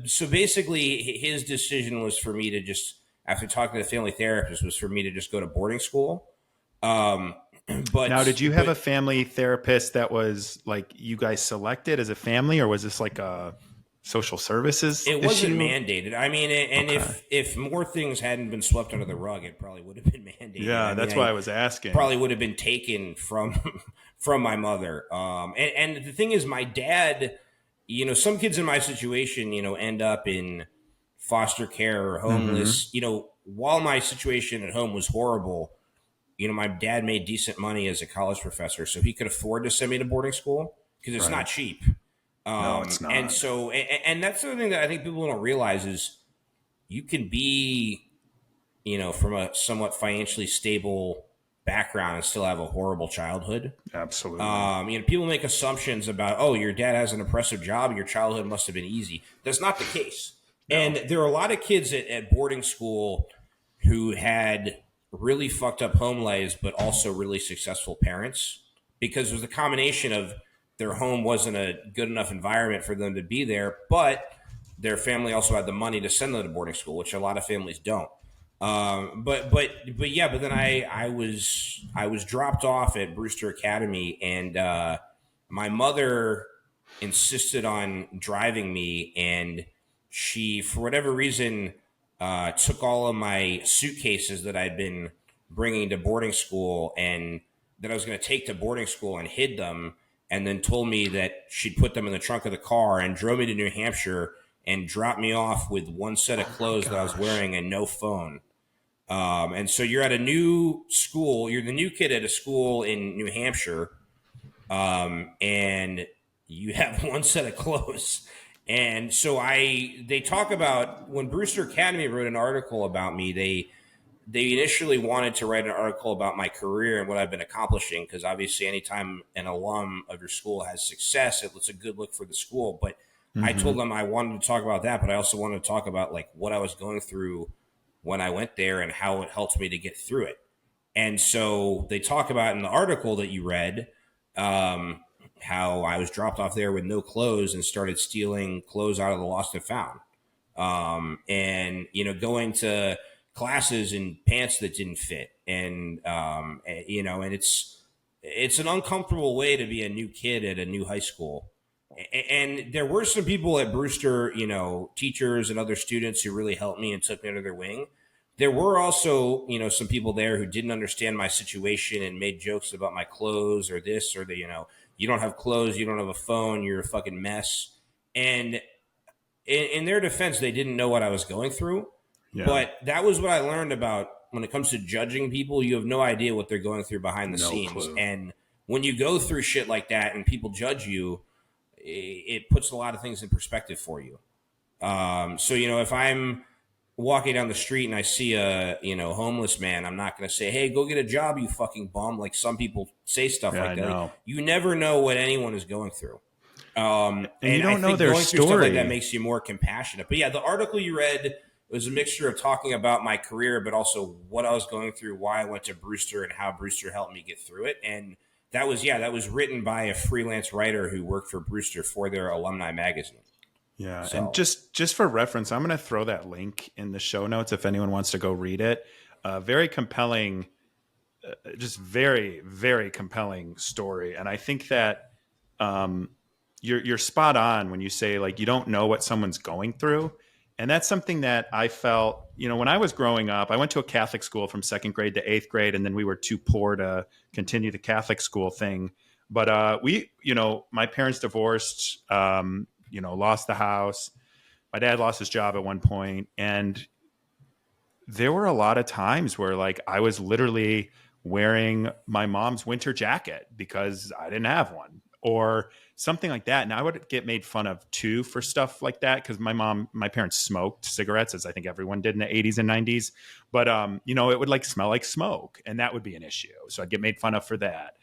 So basically his decision was for me to just, after talking to the family therapist, was for me to just go to boarding school. But now, did you have a family therapist that was like you guys selected as a family, or was this like a social services It wasn't issue? Mandated. I mean, and if more things hadn't been swept under the rug, it probably would have been mandated. Yeah, that's why I was asking. Probably would have been taken from my mother. And the thing is, my dad, some kids in my situation, end up in foster care or homeless. Mm-hmm. While my situation at home was horrible, my dad made decent money as a college professor, so he could afford to send me to boarding school because it's not cheap. No, it's not. And so, and that's the thing that I think people don't realize is you can be, from a somewhat financially stable background and still have a horrible childhood. Absolutely. People make assumptions about, oh, your dad has an oppressive job, your childhood must have been easy. That's not the case. No. And there are a lot of kids at boarding school who had really fucked up home lives, but also really successful parents, because it was a combination of their home wasn't a good enough environment for them to be there, but their family also had the money to send them to boarding school, which a lot of families don't. But yeah, but then I was dropped off at Brewster Academy, and my mother insisted on driving me, and she, for whatever reason, took all of my suitcases that I'd been bringing to boarding school and that I was going to take to boarding school and hid them, and then told me that she'd put them in the trunk of the car and drove me to New Hampshire and dropped me off with one set of clothes that I was wearing and no phone. And so you're at a new school. You're the new kid at a school in New Hampshire, and you have one set of clothes. And so they talk about when Brewster Academy wrote an article about me. They initially wanted to write an article about my career and what I've been accomplishing, because obviously anytime an alum of your school has success, it's a good look for the school. But I told them I wanted to talk about that, but I also wanted to talk about like what I was going through when I went there and how it helped me to get through it. And so they talk about in the article that you read, how I was dropped off there with no clothes and started stealing clothes out of the lost and found. And, going to classes in pants that didn't fit. And it's an uncomfortable way to be a new kid at a new high school. And there were some people at Brewster, teachers and other students who really helped me and took me under their wing. There were also, some people there who didn't understand my situation and made jokes about my clothes or this or the, you don't have clothes, you don't have a phone, you're a fucking mess. And in their defense, they didn't know what I was going through. Yeah. But that was what I learned about when it comes to judging people. You have no idea what they're going through behind the scenes. Clue. And when you go through shit like that and people judge you, it puts a lot of things in perspective for you. So, if I'm walking down the street and I see a, homeless man, I'm not going to say, hey, go get a job, you fucking bum. Like some people say stuff like that. Like, you never know what anyone is going through. And you don't know their story. Stuff like that makes you more compassionate. But yeah, the article you read was a mixture of talking about my career, but also what I was going through, why I went to Brewster, and how Brewster helped me get through it. And that was written by a freelance writer who worked for Brewster for their alumni magazine. Yeah, so. And just for reference, I'm going to throw that link in the show notes if anyone wants to go read it. Very compelling, just very, very compelling story. And I think that you're spot on when you say like you don't know what someone's going through. And that's something that I felt, when I was growing up. I went to a Catholic school from 2nd grade to 8th grade, and then we were too poor to continue the Catholic school thing. But my parents divorced, lost the house. My dad lost his job at one point, and there were a lot of times where like I was literally wearing my mom's winter jacket because I didn't have one, or something like that. And I would get made fun of too for stuff like that, because my parents smoked cigarettes, as I think everyone did in the 80s and 90s. But it would like smell like smoke, and that would be an issue. So I'd get made fun of for that.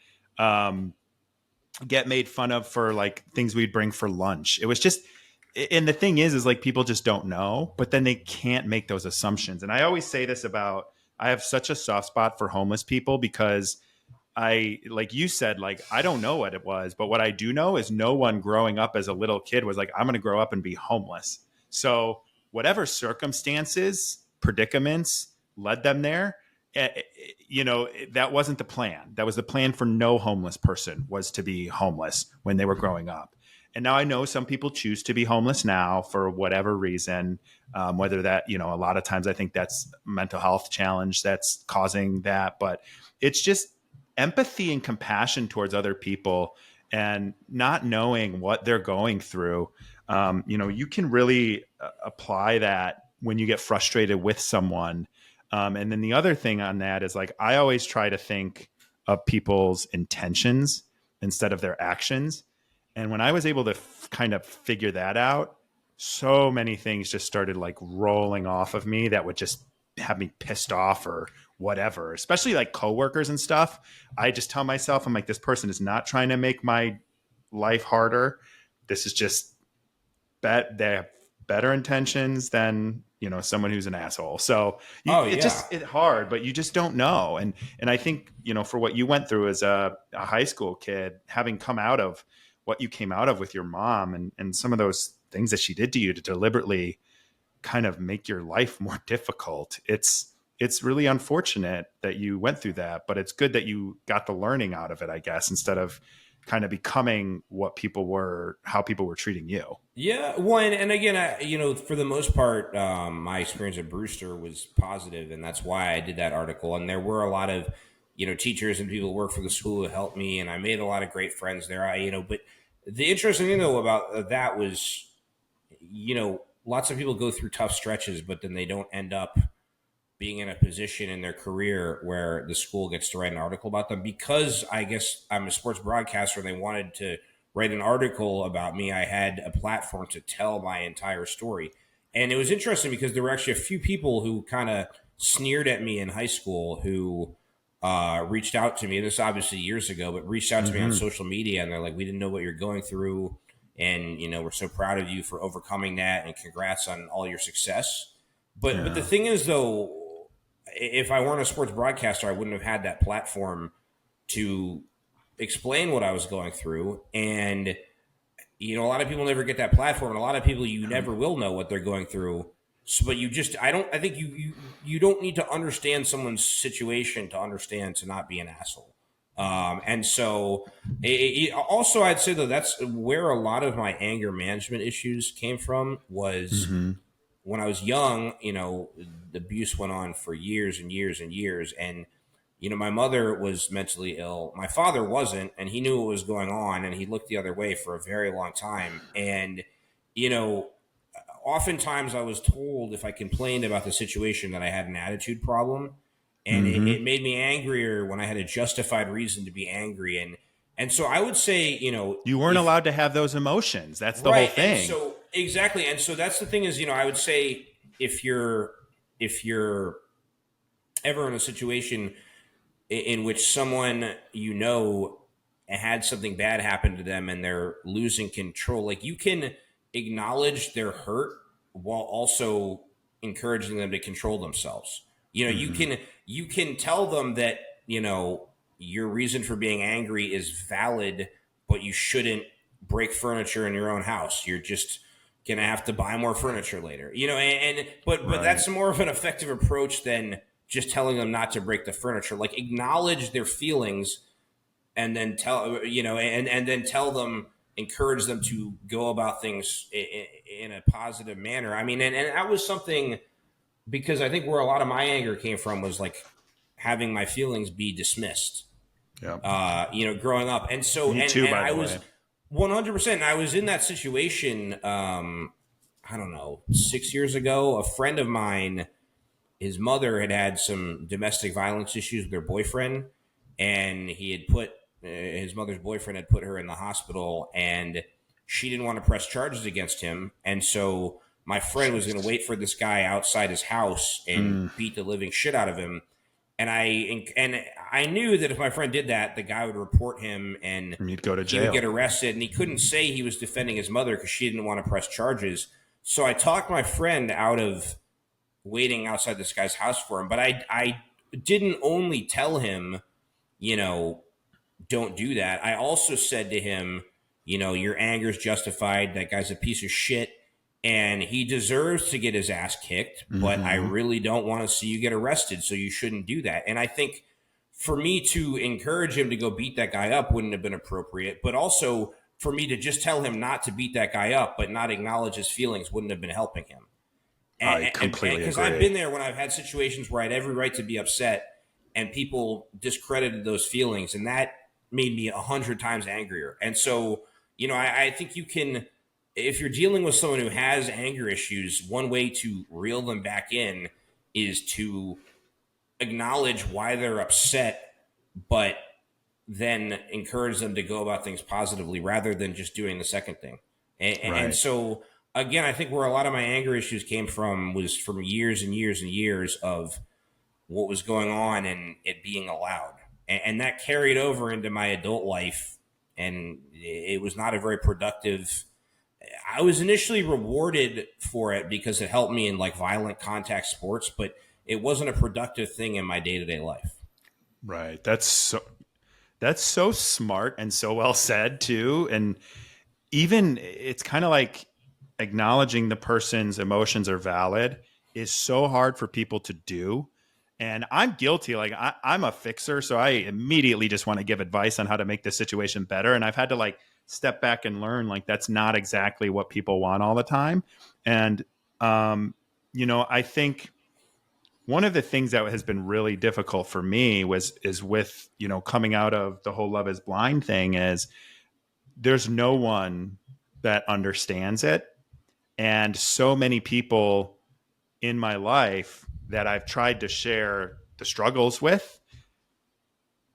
Get made fun of for like things we'd bring for lunch. It was just, and the thing is like people just don't know, but then they can't make those assumptions. And I always say this about, I have such a soft spot for homeless people, because like you said, like, I don't know what it was, but what I do know is no one growing up as a little kid was like, I'm going to grow up and be homeless. So whatever circumstances, predicaments led them there, that wasn't the plan. That was the plan for no homeless person, was to be homeless when they were growing up. And now I know some people choose to be homeless now for whatever reason, whether that, a lot of times I think that's mental health challenge that's causing that, but it's just empathy and compassion towards other people, and not knowing what they're going through. You can really apply that when you get frustrated with someone. And then the other thing on that is like, I always try to think of people's intentions instead of their actions. And when I was able to kind of figure that out, so many things just started like rolling off of me that would just have me pissed off or whatever, especially like coworkers and stuff. I just tell myself, I'm like, this person is not trying to make my life harder. This is just they have better intentions than someone who's an asshole. So Oh yeah. it's hard, but you just don't know. And I think, for what you went through as a high school kid, having come out of what you came out of with your mom and some of those things that she did to you to deliberately kind of make your life more difficult. It's really unfortunate that you went through that, but it's good that you got the learning out of it, I guess, instead of kind of becoming how people were treating you. Yeah, one, and again, for the most part, my experience at Brewster was positive, and that's why I did that article. And there were a lot of, teachers and people who work for the school who helped me, and I made a lot of great friends there. But the interesting thing though about that was, lots of people go through tough stretches, but then they don't end up being in a position in their career where the school gets to write an article about them. Because I guess I'm a sports broadcaster and they wanted to write an article about me, I had a platform to tell my entire story. And it was interesting because there were actually a few people who kind of sneered at me in high school who reached out to me. This is obviously years ago, but reached out to me on social media, and they're like, "We didn't know what you're going through, and we're so proud of you for overcoming that, and congrats on all your success." But the thing is, though, if I weren't a sports broadcaster, I wouldn't have had that platform to explain what I was going through. And, a lot of people never get that platform. And a lot of people, you never will know what they're going through. So, but I think you don't need to understand someone's situation to understand to not be an asshole. And so also I'd say though, that's where a lot of my anger management issues came from was when I was young, the abuse went on for years and years and years. And, my mother was mentally ill. My father wasn't, and he knew what was going on, and he looked the other way for a very long time. And, oftentimes I was told if I complained about the situation that I had an attitude problem. And it made me angrier when I had a justified reason to be angry. And so I would say, You weren't allowed to have those emotions. That's the whole right. thing. And so exactly. And so that's the thing is, I would say if you're ever in a situation in which someone had something bad happen to them and they're losing control, like you can acknowledge their hurt while also encouraging them to control themselves. You can tell them that your reason for being angry is valid, but you shouldn't break furniture in your own house. You're just gonna have to buy more furniture later. But that's more of an effective approach than just telling them not to break the furniture. Like acknowledge their feelings and then and then tell them, encourage them to go about things in a positive manner. I mean, and that was something, because I think where a lot of my anger came from was like having my feelings be dismissed. Yeah. Growing up. And so, Me too, by I the was way. 100%. I was in that situation. I don't know, 6 years ago, a friend of mine, his mother had some domestic violence issues with her boyfriend, and he had put his mother's boyfriend had put her in the hospital, and she didn't want to press charges against him. And so my friend was going to wait for this guy outside his house and beat the living shit out of him. And I knew that if my friend did that, the guy would report him and you'd go to he would jail. get arrested. And he couldn't say he was defending his mother because she didn't want to press charges. So I talked my friend out of waiting outside this guy's house for him. But I didn't only tell him, don't do that. I also said to him, your anger is justified. That guy's a piece of shit and he deserves to get his ass kicked, but I really don't want to see you get arrested, so you shouldn't do that. And I think for me to encourage him to go beat that guy up wouldn't have been appropriate, but also for me to just tell him not to beat that guy up but not acknowledge his feelings wouldn't have been helping him. I completely Because agree. I've been there when I've had situations where I had every right to be upset and people discredited those feelings, and that made me 100 times angrier. And so, I think you can, if you're dealing with someone who has anger issues, one way to reel them back in is to acknowledge why they're upset, but then encourage them to go about things positively rather than just doing the second thing. And so, again, I think where a lot of my anger issues came from was from years and years and years of what was going on and it being allowed. And that carried over into my adult life. And it was not a very productive. I was initially rewarded for it because it helped me in like violent contact sports, but it wasn't a productive thing in my day to day life. Right. That's so smart and so well said too. And even it's kind of like acknowledging the person's emotions are valid is so hard for people to do. And I'm guilty. Like I'm a fixer, so I immediately just want to give advice on how to make the situation better. And I've had to like step back and learn like that's not exactly what people want all the time. And I think one of the things that has been really difficult for me is with coming out of the whole Love Is Blind thing is there's no one that understands it. And so many people in my life that I've tried to share the struggles with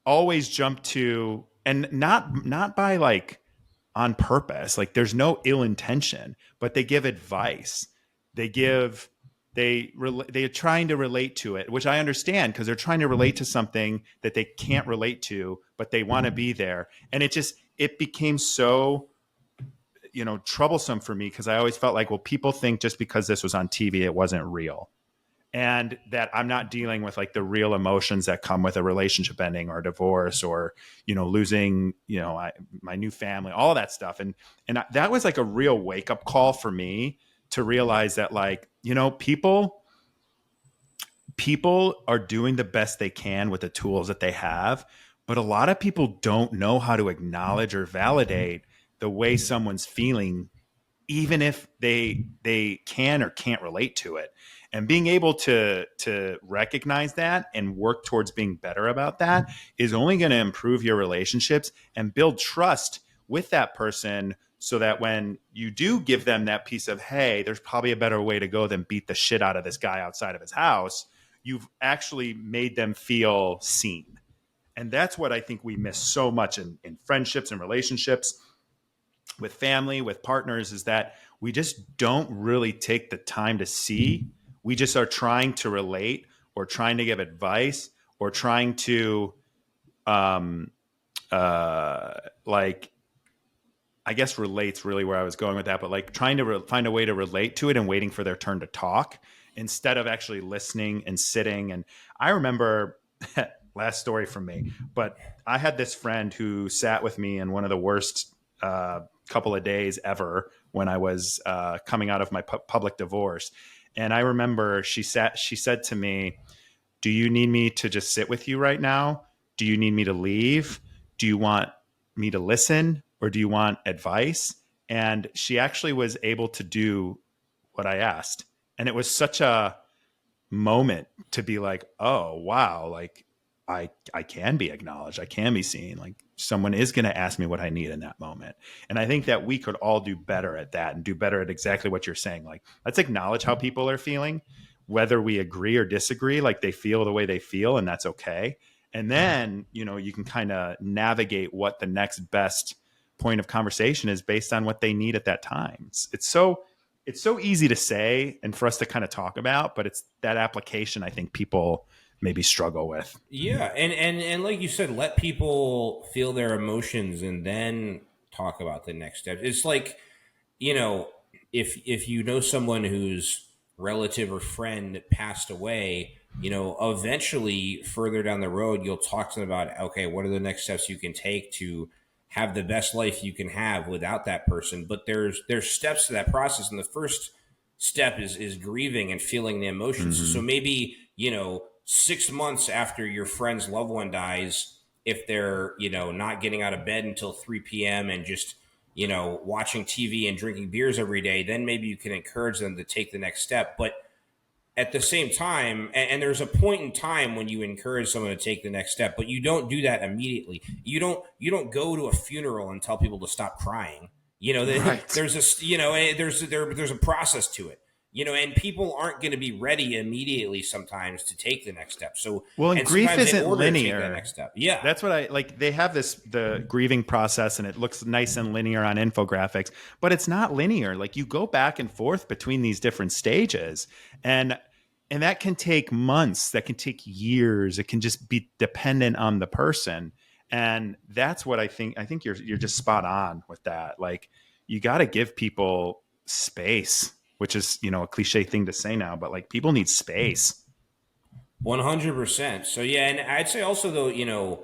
always jump to, and not by like on purpose, like there's no ill intention, but they give advice. They give they're trying to relate to it, which I understand because they're trying to relate to something that they can't relate to, but they want to be there. And it became so troublesome for me because I always felt like, well, people think just because this was on TV, it wasn't real. And that I'm not dealing with like the real emotions that come with a relationship ending or divorce or, losing, my new family, all of that stuff. And that was like a real wake up call for me to realize that like, people are doing the best they can with the tools that they have, but a lot of people don't know how to acknowledge or validate the way someone's feeling, even if they can or can't relate to it. And being able to recognize that and work towards being better about that is only going to improve your relationships and build trust with that person, so that when you do give them that piece of, hey, there's probably a better way to go than beat the shit out of this guy outside of his house, you've actually made them feel seen. And that's what I think we miss so much in friendships and relationships, with family, with partners, is that we just don't really take the time to see. We just are trying to relate or trying to give advice or trying to, um, like, I guess relate's really where I was going with that, but like trying to find a way to relate to it and waiting for their turn to talk instead of actually listening and sitting. And I remember last story from me, but I had this friend who sat with me in one of the worst couple of days ever when I was coming out of my public divorce. And I remember she said to me, do you need me to just sit with you right now? Do you need me to leave? Do you want me to listen, or do you want advice? And she actually was able to do what I asked. And it was such a moment to be like, oh, wow, like I can be acknowledged. I can be seen. Like someone is going to ask me what I need in that moment. And I think that we could all do better at that and do better at exactly what you're saying. Like, let's acknowledge how people are feeling, whether we agree or disagree, like they feel the way they feel, and that's okay. And then, you can kind of navigate what the next best point of conversation is based on what they need at that time. It's so easy to say and for us to kind of talk about, but it's that application I think people maybe struggle with. Yeah, and like you said, let people feel their emotions and then talk about the next step. It's like, you know, if you know someone whose relative or friend passed away, eventually further down the road, you'll talk to them about, okay, what are the next steps you can take to have the best life you can have without that person. But there's steps to that process, and the first step is grieving and feeling the emotions. So Mm-hmm. maybe 6 months after your friend's loved one dies, if they're not getting out of bed until 3 p.m. and just watching TV and drinking beers every day, then maybe you can encourage them to take the next step. But at the same time, and there's a point in time when you encourage someone to take the next step, but you don't do that immediately. You don't go to a funeral and tell people to stop crying. Right. There's there's a process to it. And people aren't going to be ready immediately sometimes to take the next step. So, Well, and and grief sometimes in isn't order to take that linear. next step, yeah, That's what I like. They have the grieving process and it looks nice and linear on infographics, but it's not linear. Like you go back and forth between these different stages, and that can take months, that can take years. It can just be dependent on the person. And that's what I think you're just spot on with that. Like you got to give people space, which is, a cliche thing to say now, but like people need space. 100%. So yeah, and I'd say also though,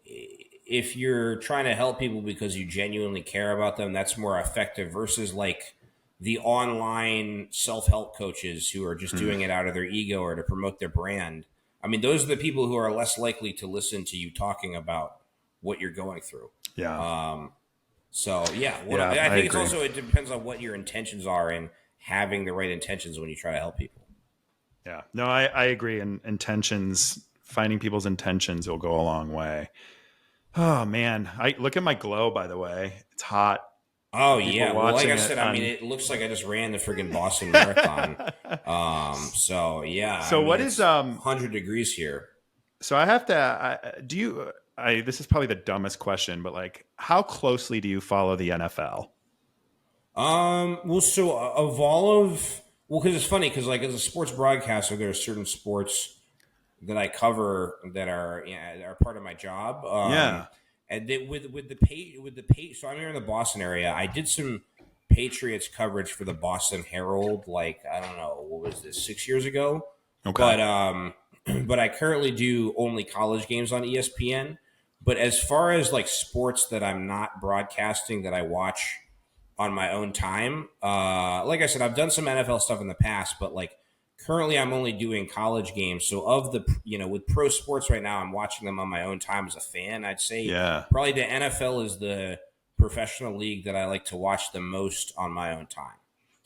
if you're trying to help people because you genuinely care about them, that's more effective versus like the online self-help coaches who are just doing it out of their ego or to promote their brand. I mean, those are the people who are less likely to listen to you talking about what you're going through. Yeah. So yeah, Yeah, I I think it's agree. also, it depends on what your intentions are and having the right intentions when you try to help people. Yeah. No, I agree. And intentions, finding people's intentions will go a long way. Oh man. I look at my glow, by the way. It's hot Oh for people yeah, well, like I watching said, it I mean, on. it looks like I just ran the friggin' Boston Marathon. So yeah, I So mean, what is, it's 100 degrees here. so I have to, do you, this is probably the dumbest question, but like, how closely do you follow the NFL? Well, so of all of, well, because it's funny because like as a sports broadcaster, there are certain sports that I cover that are, are part of my job. Yeah. And they, with the pay, so I'm here in the Boston area. I did some Patriots coverage for the Boston Herald, like I don't know what was this 6 years ago, Okay. but but I currently do only college games on ESPN. But as far as like sports that I'm not broadcasting that I watch on my own time. Like I said, I've done some NFL stuff in the past, but like currently I'm only doing college games. So of the, with pro sports right now, I'm watching them on my own time as a fan. I'd say Yeah. probably the NFL is the professional league that I like to watch the most on my own time.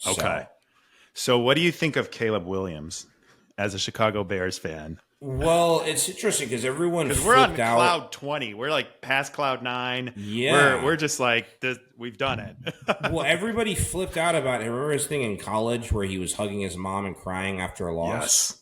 Okay. So, So what do you think of Caleb Williams as a Chicago Bears fan? well, it's interesting because everyone Because we're flipped on out. cloud 20. We're like past cloud 9. Yeah. We're just like this, we've done it. Well, everybody flipped out about it. Remember his thing in college where he was hugging his mom and crying after a loss? Yes.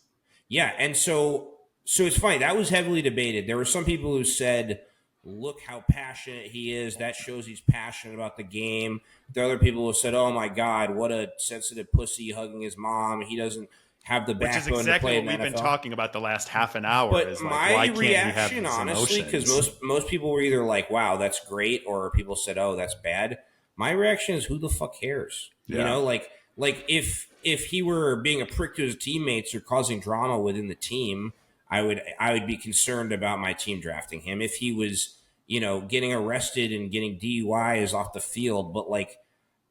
Yeah, and so it's funny. That was heavily debated. There were some people who said, "Look how passionate he is. That shows he's passionate about the game." There are other people who said, "Oh my God, what a sensitive pussy hugging his mom. He doesn't have the Which is backbone to exactly play what in the we've been NFL." talking about the last half an hour But is like, my why can't he have reaction, these honestly, because emotions? most people were either like, "Wow, that's great," or people said, "Oh, that's bad." My reaction is, "Who the fuck cares?" Yeah. Like if he were being a prick to his teammates or causing drama within the team, I would be concerned about my team drafting him. If he was, getting arrested and getting DUIs off the field, but like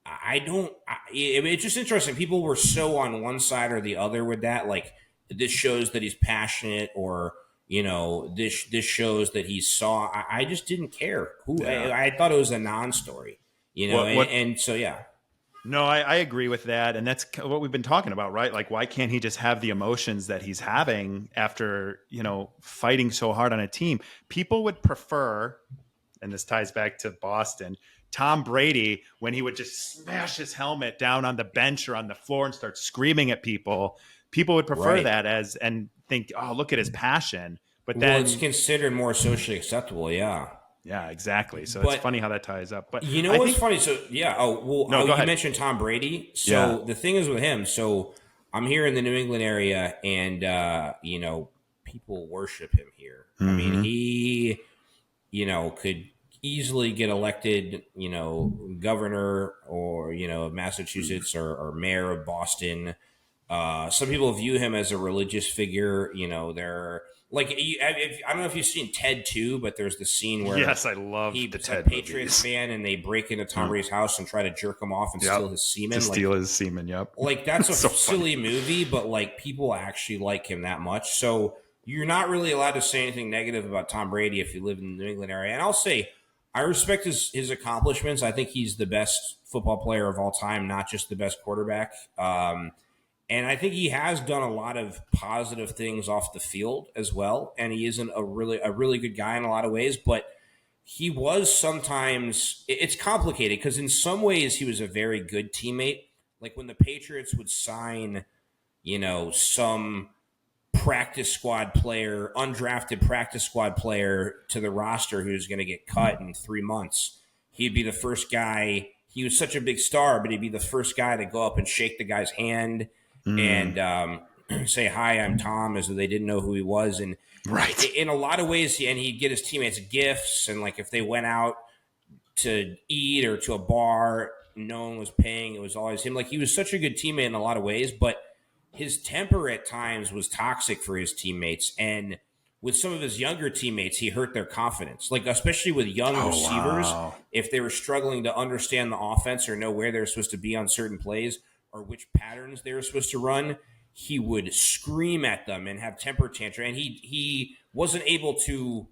I don't. It's just interesting. People were so on one side or the other with that. Like this shows that he's passionate, or this shows that he's saw. I just didn't care. Yeah. I thought it was a non-story. What And so yeah. No, I agree with that. And that's what we've been talking about, right? Like, why can't he just have the emotions that he's having after, fighting so hard on a team? People would prefer, and this ties back to Boston, Tom Brady, when he would just smash his helmet down on the bench or on the floor and start screaming at people. People would prefer Right. that and think, oh, look at his passion. But Well, it's then, considered more socially acceptable. Yeah. yeah, exactly. So it's But funny how that ties up. But you know I what's think, funny? So yeah. no, go You ahead. mentioned Tom Brady. Yeah. So the thing is with him. So I'm here in the New England area, and people worship him here. I mean, Hmm. he could easily get elected, governor or of Massachusetts, or mayor of Boston. Some people view him as a religious figure. They're like, I don't know if you've seen Ted 2, but there's the scene where Yes, I love the he's a Ted Patriots movies. fan and they break into Tom Mm. Brady's house and try to jerk him off and Yep. steal his To semen. steal his semen. Yep. Like that's a So funny. silly movie, but like people actually like him that much. So you're not really allowed to say anything negative about Tom Brady if you live in the New England area. And I'll say I respect his accomplishments. I think he's the best football player of all time, not just the best quarterback. And I think he has done a lot of positive things off the field as well. And he isn't a really good guy in a lot of ways, but he was sometimes, it's complicated because in some ways he was a very good teammate. Like when the Patriots would sign, some practice squad player, undrafted practice squad player to the roster who's going to get cut in 3 months, he'd be the first guy. He was such a big star, but he'd be the first guy to go up and shake the guy's hand Mm. and say, "Hi, I'm Tom," as though they didn't know who he was. And Right. in a lot of ways, he'd get his teammates gifts, and like if they went out to eat or to a bar, no one was paying. It was always him. Like, he was such a good teammate in a lot of ways, but his temper at times was toxic for his teammates. And with some of his younger teammates, he hurt their confidence. Like, especially with young Oh, receivers, wow. if they were struggling to understand the offense or know where they're supposed to be on certain plays or which patterns they were supposed to run, he would scream at them and have temper tantrum. And he wasn't able to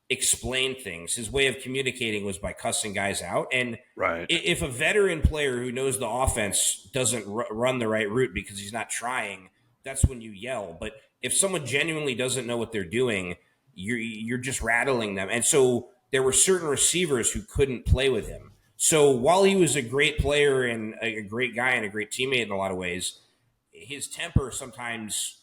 explain things. His way of communicating was by cussing guys out. And Right. if a veteran player who knows the offense doesn't run the right route because he's not trying, that's when you yell. But if someone genuinely doesn't know what they're doing, you're just rattling them. And so there were certain receivers who couldn't play with him. So while he was a great player and a great guy and a great teammate in a lot of ways, his temper sometimes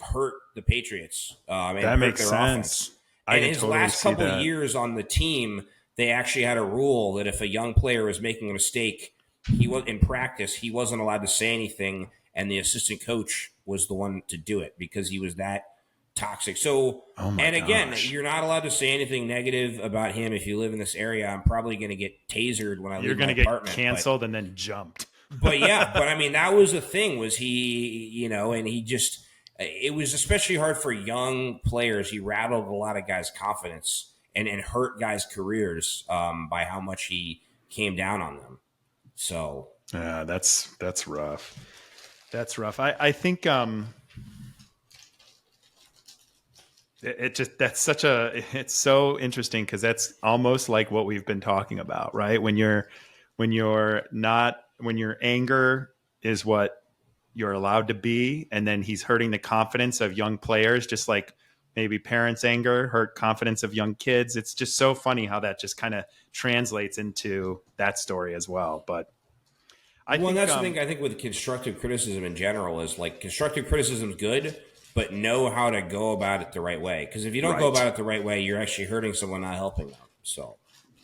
hurt the Patriots and That hurt makes their sense. offense. I And can his totally last see couple of that. years on the team, they actually had a rule that if a young player was making a mistake, he was in practice, he wasn't allowed to say anything, and the assistant coach was the one to do it because he was that toxic. So, Oh my and again, gosh. you're not allowed to say anything negative about him if you live in this area. I'm probably going to get tasered when I You're leave my going to get apartment. canceled and then jumped. But yeah, but I mean, that was the thing was he, and he just, it was especially hard for young players. He rattled a lot of guys' confidence and hurt guys' careers by how much he came down on them. So Yeah, that's rough. That's rough. I think it just it's so interesting because that's almost like what we've been talking about, right? When your anger is what you're allowed to be, and then he's hurting the confidence of young players, just like maybe parents' anger hurt confidence of young kids. It's just so funny how that just kind of translates into that story as well. But I well, and think that's the thing I think with constructive criticism in general is like constructive criticism is good, but know how to go about it the right way. Because if you don't go Right. about it the right way, you're actually hurting someone, not helping them. So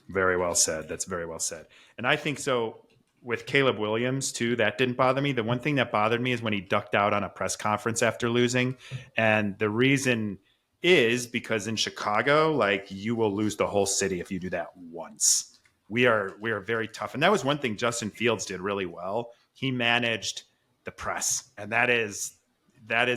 very well said. That's very well said. And I think so with Caleb Williams too, that didn't bother me. The one thing that bothered me is when he ducked out on a press conference after losing. And the reason is because in Chicago, like, you will lose the whole city if you do that once. We are very tough. And that was one thing Justin Fields did really well. He managed the press, and that is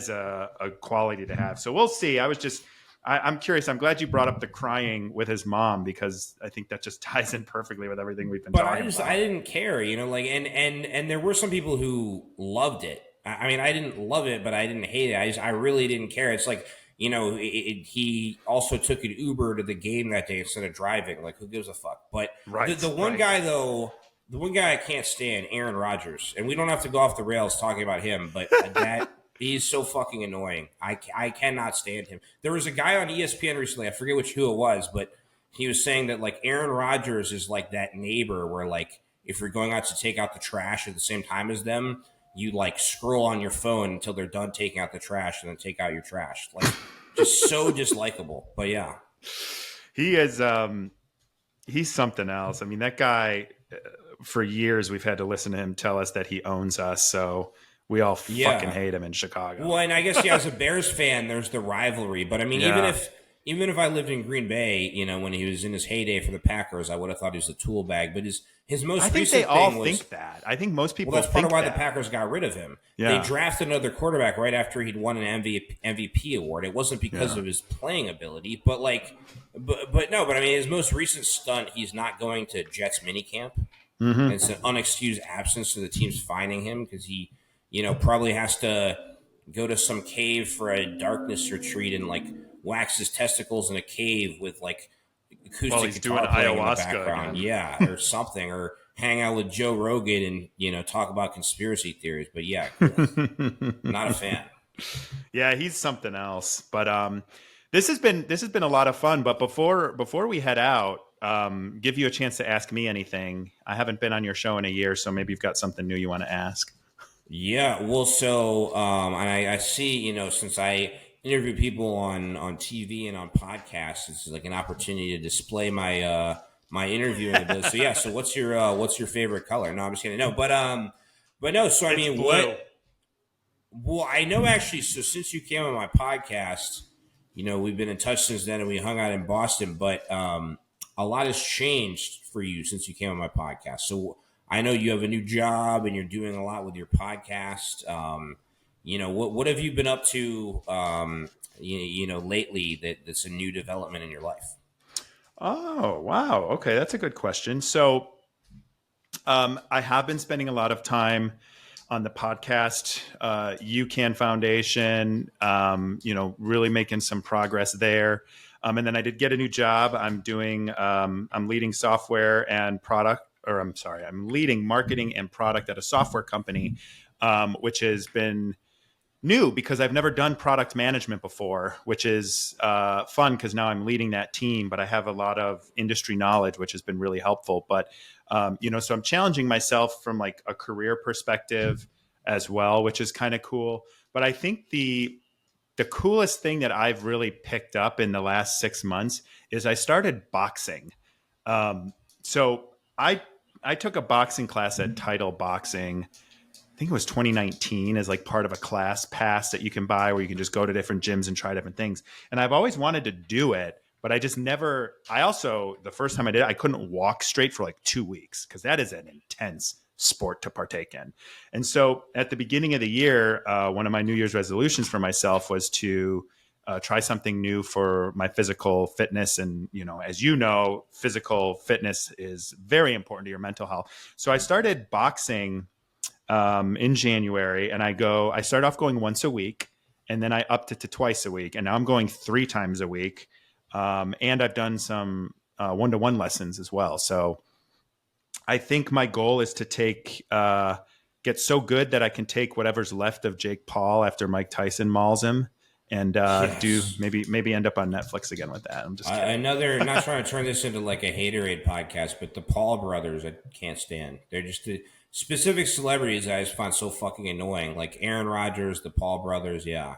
a quality to have. So we'll see. I'm curious. I'm glad you brought up the crying with his mom because I think that just ties in perfectly with everything we've been but talking about. I didn't care, like and there were some people who loved it. I mean, I didn't love it, but I didn't hate it. I really didn't care. It's like he also took an Uber to the game that day instead of driving. Like, who gives a fuck? But Right, the one right. guy though, the one guy I can't stand, Aaron Rodgers, and we don't have to go off the rails talking about him, but that. He's so fucking annoying. I cannot stand him. There was a guy on ESPN recently, I forget who it was, but he was saying that like Aaron Rodgers is like that neighbor where like if you're going out to take out the trash at the same time as them, you like scroll on your phone until they're done taking out the trash and then take out your trash. Like, just so dislikable. But yeah. He is he's something else. I mean, that guy, for years we've had to listen to him tell us that he owns us. So we all fucking hate him in Chicago. Well, and I guess as a Bears fan, there's the rivalry. But I mean, even if I lived in Green Bay, when he was in his heyday for the Packers, I would have thought he was a tool bag. But his most I think recent they all thing was, think that. I think most people. Well, that's part of why that. the Packers got rid of him. Yeah. They drafted another quarterback right after he'd won an MVP award. It wasn't because of his playing ability, but no. But I mean, his most recent stunt, he's not going to Jets minicamp. Mm-hmm. And it's an unexcused absence, so the team's finding him because he, probably has to go to some cave for a darkness retreat and like wax his testicles in a cave with like acoustic guitar playing in the background, or something, or hang out with Joe Rogan and talk about conspiracy theories. But yeah, not a fan. Yeah, he's something else. But this has been a lot of fun. But before we head out, give you a chance to ask me anything. I haven't been on your show in a year, so maybe you've got something new you want to ask. Yeah, well, so and I see, since I interview people on TV and on podcasts, it's like an opportunity to display my my interviewing ability. So yeah, so what's your favorite color? No, I'm just kidding. No, but no. So I mean, blue. Well, I know actually. So since you came on my podcast, we've been in touch since then, and we hung out in Boston. But a lot has changed for you since you came on my podcast. So I know you have a new job and you're doing a lot with your podcast. What have you been up to? Lately that's a new development in your life. Oh, wow. Okay, that's a good question. So, I have been spending a lot of time on the podcast, UCAN Foundation. Really making some progress there. And then I did get a new job. I'm leading software and product, or I'm sorry, I'm leading marketing and product at a software company, which has been new because I've never done product management before, which is fun because now I'm leading that team, but I have a lot of industry knowledge, which has been really helpful. But, so I'm challenging myself from like a career perspective as well, which is kind of cool. But I think the coolest thing that I've really picked up in the last 6 months is I started boxing. So I took a boxing class at Title Boxing. I think it was 2019 as like part of a class pass that you can buy where you can just go to different gyms and try different things. And I've always wanted to do it, but I just never, the first time I did it, I couldn't walk straight for like 2 weeks because that is an intense sport to partake in. And so at the beginning of the year, one of my New Year's resolutions for myself was to try something new for my physical fitness. And, as you know, physical fitness is very important to your mental health. So I started boxing in January, and I started off going once a week, and then I upped it to twice a week, and now I'm going 3 times a week. And I've done some one-to-one lessons as well. So I think my goal is to get so good that I can take whatever's left of Jake Paul after Mike Tyson mauls him, and do Yes. maybe end up on Netflix again with that. I'm just kidding. Not trying to turn this into like a haterade podcast, but the Paul brothers I can't stand. They're just the specific celebrities I just find so fucking annoying. Like Aaron Rodgers, the Paul brothers. Yeah.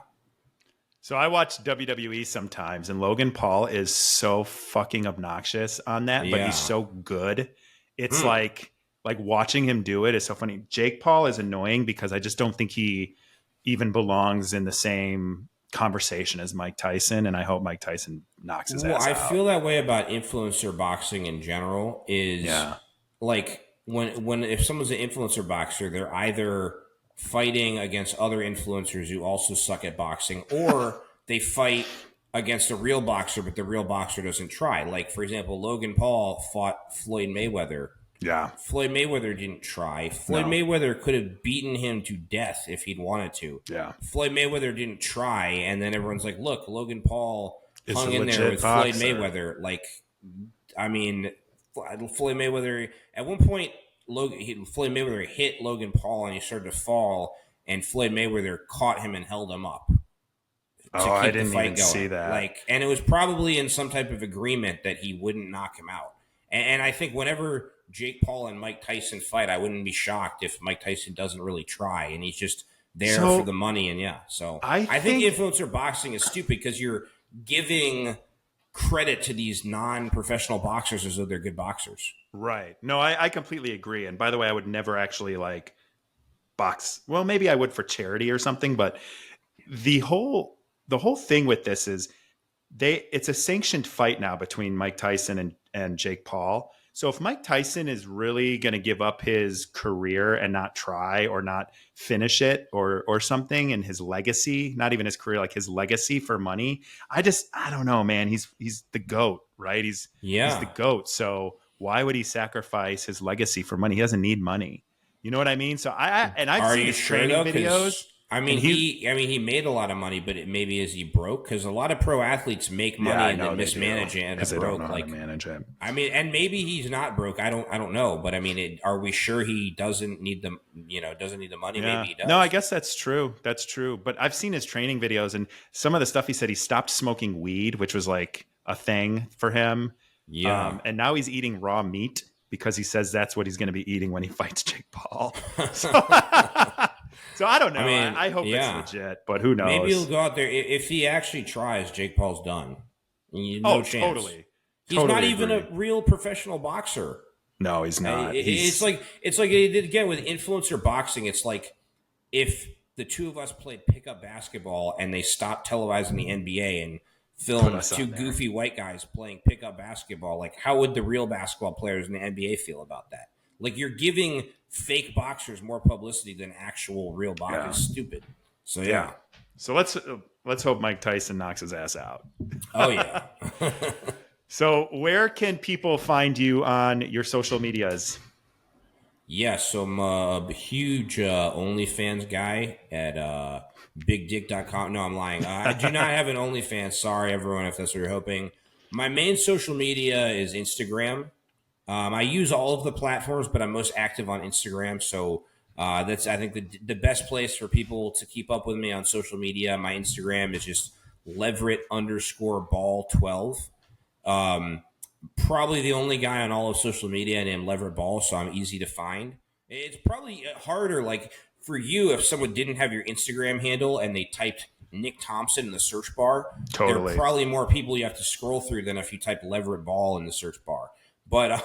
So I watch WWE sometimes, and Logan Paul is so fucking obnoxious on that, but he's Yeah. so good. It's Hmm. like watching him do it is so funny. Jake Paul is annoying because I just don't think he even belongs in the same conversation as Mike Tyson, and I hope Mike Tyson knocks his Well, ass I out. feel that way about influencer boxing in general. Is Yeah. like when if someone's an influencer boxer, they're either fighting against other influencers who also suck at boxing, or they fight against a real boxer, but the real boxer doesn't try. Like for example, Logan Paul fought Floyd Mayweather. Yeah. Floyd Mayweather didn't try. Floyd No. Mayweather could have beaten him to death if he'd wanted to. Yeah. Floyd Mayweather didn't try, and then everyone's like, "Look, Logan Paul It's a hung in there legit with Floyd boxer. Mayweather." Like, I mean, Floyd Mayweather at one point, Floyd Mayweather hit Logan Paul, and he started to fall, and Floyd Mayweather caught him and held him up to Oh, I keep the didn't even fight see going. that. Like, and it was probably in some type of agreement that he wouldn't knock him out. And I think whenever Jake Paul and Mike Tyson fight, I wouldn't be shocked if Mike Tyson doesn't really try and he's just there for the So money. And yeah, so I I think think influencer boxing is stupid because you're giving credit to these non-professional boxers as though they're good boxers. right. No, I completely agree. And by the way, I would never actually like box. Well, maybe I would for charity or something, but the whole thing with this is it's a sanctioned fight now between Mike Tyson and Jake Paul. So if Mike Tyson is really going to give up his career and not try or not finish it or something, and his legacy, not even his career, like his legacy for money, I don't know, man. He's the GOAT, right? He's the Yeah. GOAT. So why would he sacrifice his legacy for money? He doesn't need money. You know what I mean? So I've Are seen you his sure training though? videos, Because I and mean, he made a lot of money, but maybe is he broke? Because a lot of pro athletes make yeah, money I and know then they do mismanage it and end because up they don't know broke. how to Like, manage it. I mean, and maybe he's not broke. I don't know, but I mean, are we sure he doesn't need the doesn't need the money? Maybe Yeah. he No, I does. guess that's true. That's true. But I've seen his training videos, and some of the stuff he said, he stopped smoking weed, which was like a thing for him. Yeah. And now he's eating raw meat because he says that's what he's going to be eating when he fights Jake Paul. So, so I don't I know. mean, I hope it's yeah. legit, but who Maybe he'll knows? go out there if he actually tries. Jake Paul's done. No Oh, chance. totally. He's not Totally even a agree. real professional boxer. No, he's not. It's He's, like they did again with influencer boxing. It's like if the two of us played pickup basketball and they stopped televising the NBA and filmed us two on there. goofy white guys playing pickup basketball. Like, how would the real basketball players in the NBA feel about that? Like, you're giving fake boxers more publicity than actual real boxers. Yeah. It's stupid. So yeah. So let's hope Mike Tyson knocks his ass out. Oh yeah. So where can people find you on your social medias? Yeah, so I'm a huge OnlyFans guy at bigdick.com. No, I'm lying. I do not have an OnlyFans. Sorry, everyone, if that's what you're hoping. My main social media is Instagram. I use all of the platforms, but I'm most active on Instagram. So that's, I think, the best place for people to keep up with me on social media. My Instagram is just Leverett_Ball12. Probably the only guy on all of social media named Leverett Ball, so I'm easy to find. It's probably harder, like, for you, if someone didn't have your Instagram handle and they typed Nick Thompson in the search bar. There are probably more people you have to scroll through than if you type Leverett Ball in the search bar. But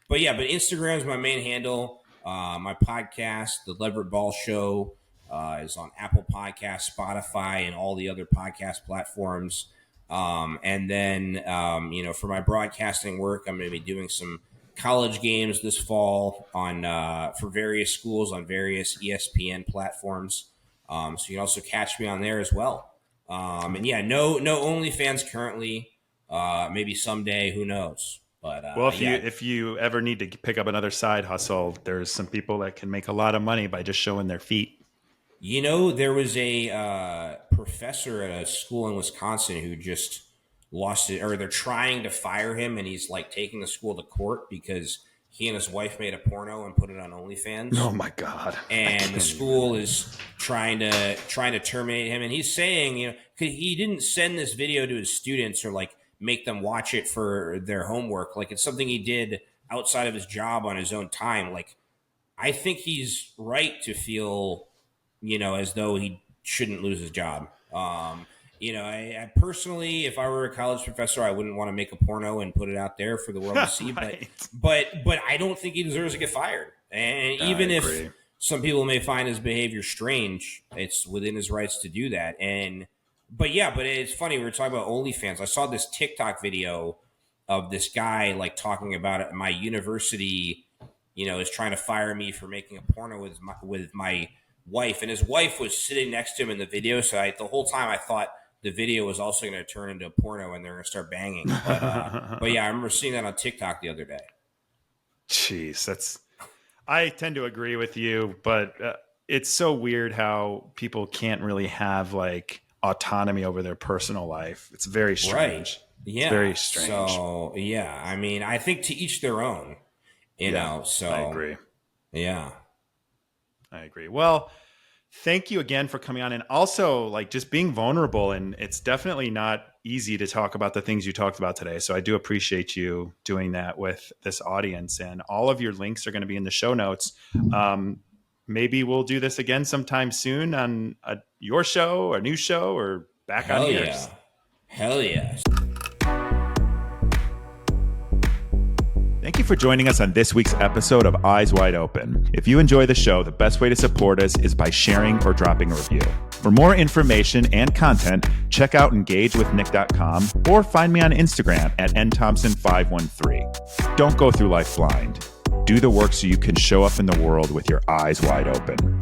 Instagram is my main handle. My podcast, the Leverett Ball Show, is on Apple Podcasts, Spotify, and all the other podcast platforms. And then, for my broadcasting work, I'm going to be doing some college games this fall on for various schools on various ESPN platforms. So you can also catch me on there as well. And yeah, no OnlyFans currently. Maybe someday, who knows? But well, if you ever need to pick up another side hustle, there's some people that can make a lot of money by just showing their feet. There was a professor at a school in Wisconsin who just lost it, or they're trying to fire him, and he's like taking the school to court because he and his wife made a porno and put it on OnlyFans. Oh my God! And the school is trying to terminate him, and he's saying, he didn't send this video to his students or like make them watch it for their homework. Like, it's something he did outside of his job on his own time. Like, I think he's right to feel, as though he shouldn't lose his job. I personally, if I were a college professor, I wouldn't want to make a porno and put it out there for the world to see. Right. But I don't think he deserves to get fired. And even if some people may find his behavior strange, it's within his rights to do that. But it's funny. We were talking about OnlyFans. I saw this TikTok video of this guy like talking about it. My university, is trying to fire me for making a porno with my wife, and his wife was sitting next to him in the video. So the whole time I thought the video was also going to turn into a porno and they're going to start banging. But yeah, I remember seeing that on TikTok the other day. Jeez, I tend to agree with you, but it's so weird how people can't really have like autonomy over their personal life. It's very strange. Right. Yeah. It's very strange. So yeah, I mean, I think to each their own, so I agree. Yeah. I agree. Well, thank you again for coming on, and also like just being vulnerable. And it's definitely not easy to talk about the things you talked about today. So I do appreciate you doing that with this audience, and all of your links are going to be in the show notes. Maybe we'll do this again sometime soon on your show, a new show, or back on yours. Hell yeah. Thank you for joining us on this week's episode of Eyes Wide Open. If you enjoy the show, the best way to support us is by sharing or dropping a review. For more information and content, check out engagewithnick.com or find me on Instagram at nthompson513. Don't go through life blind. Do the work so you can show up in the world with your eyes wide open.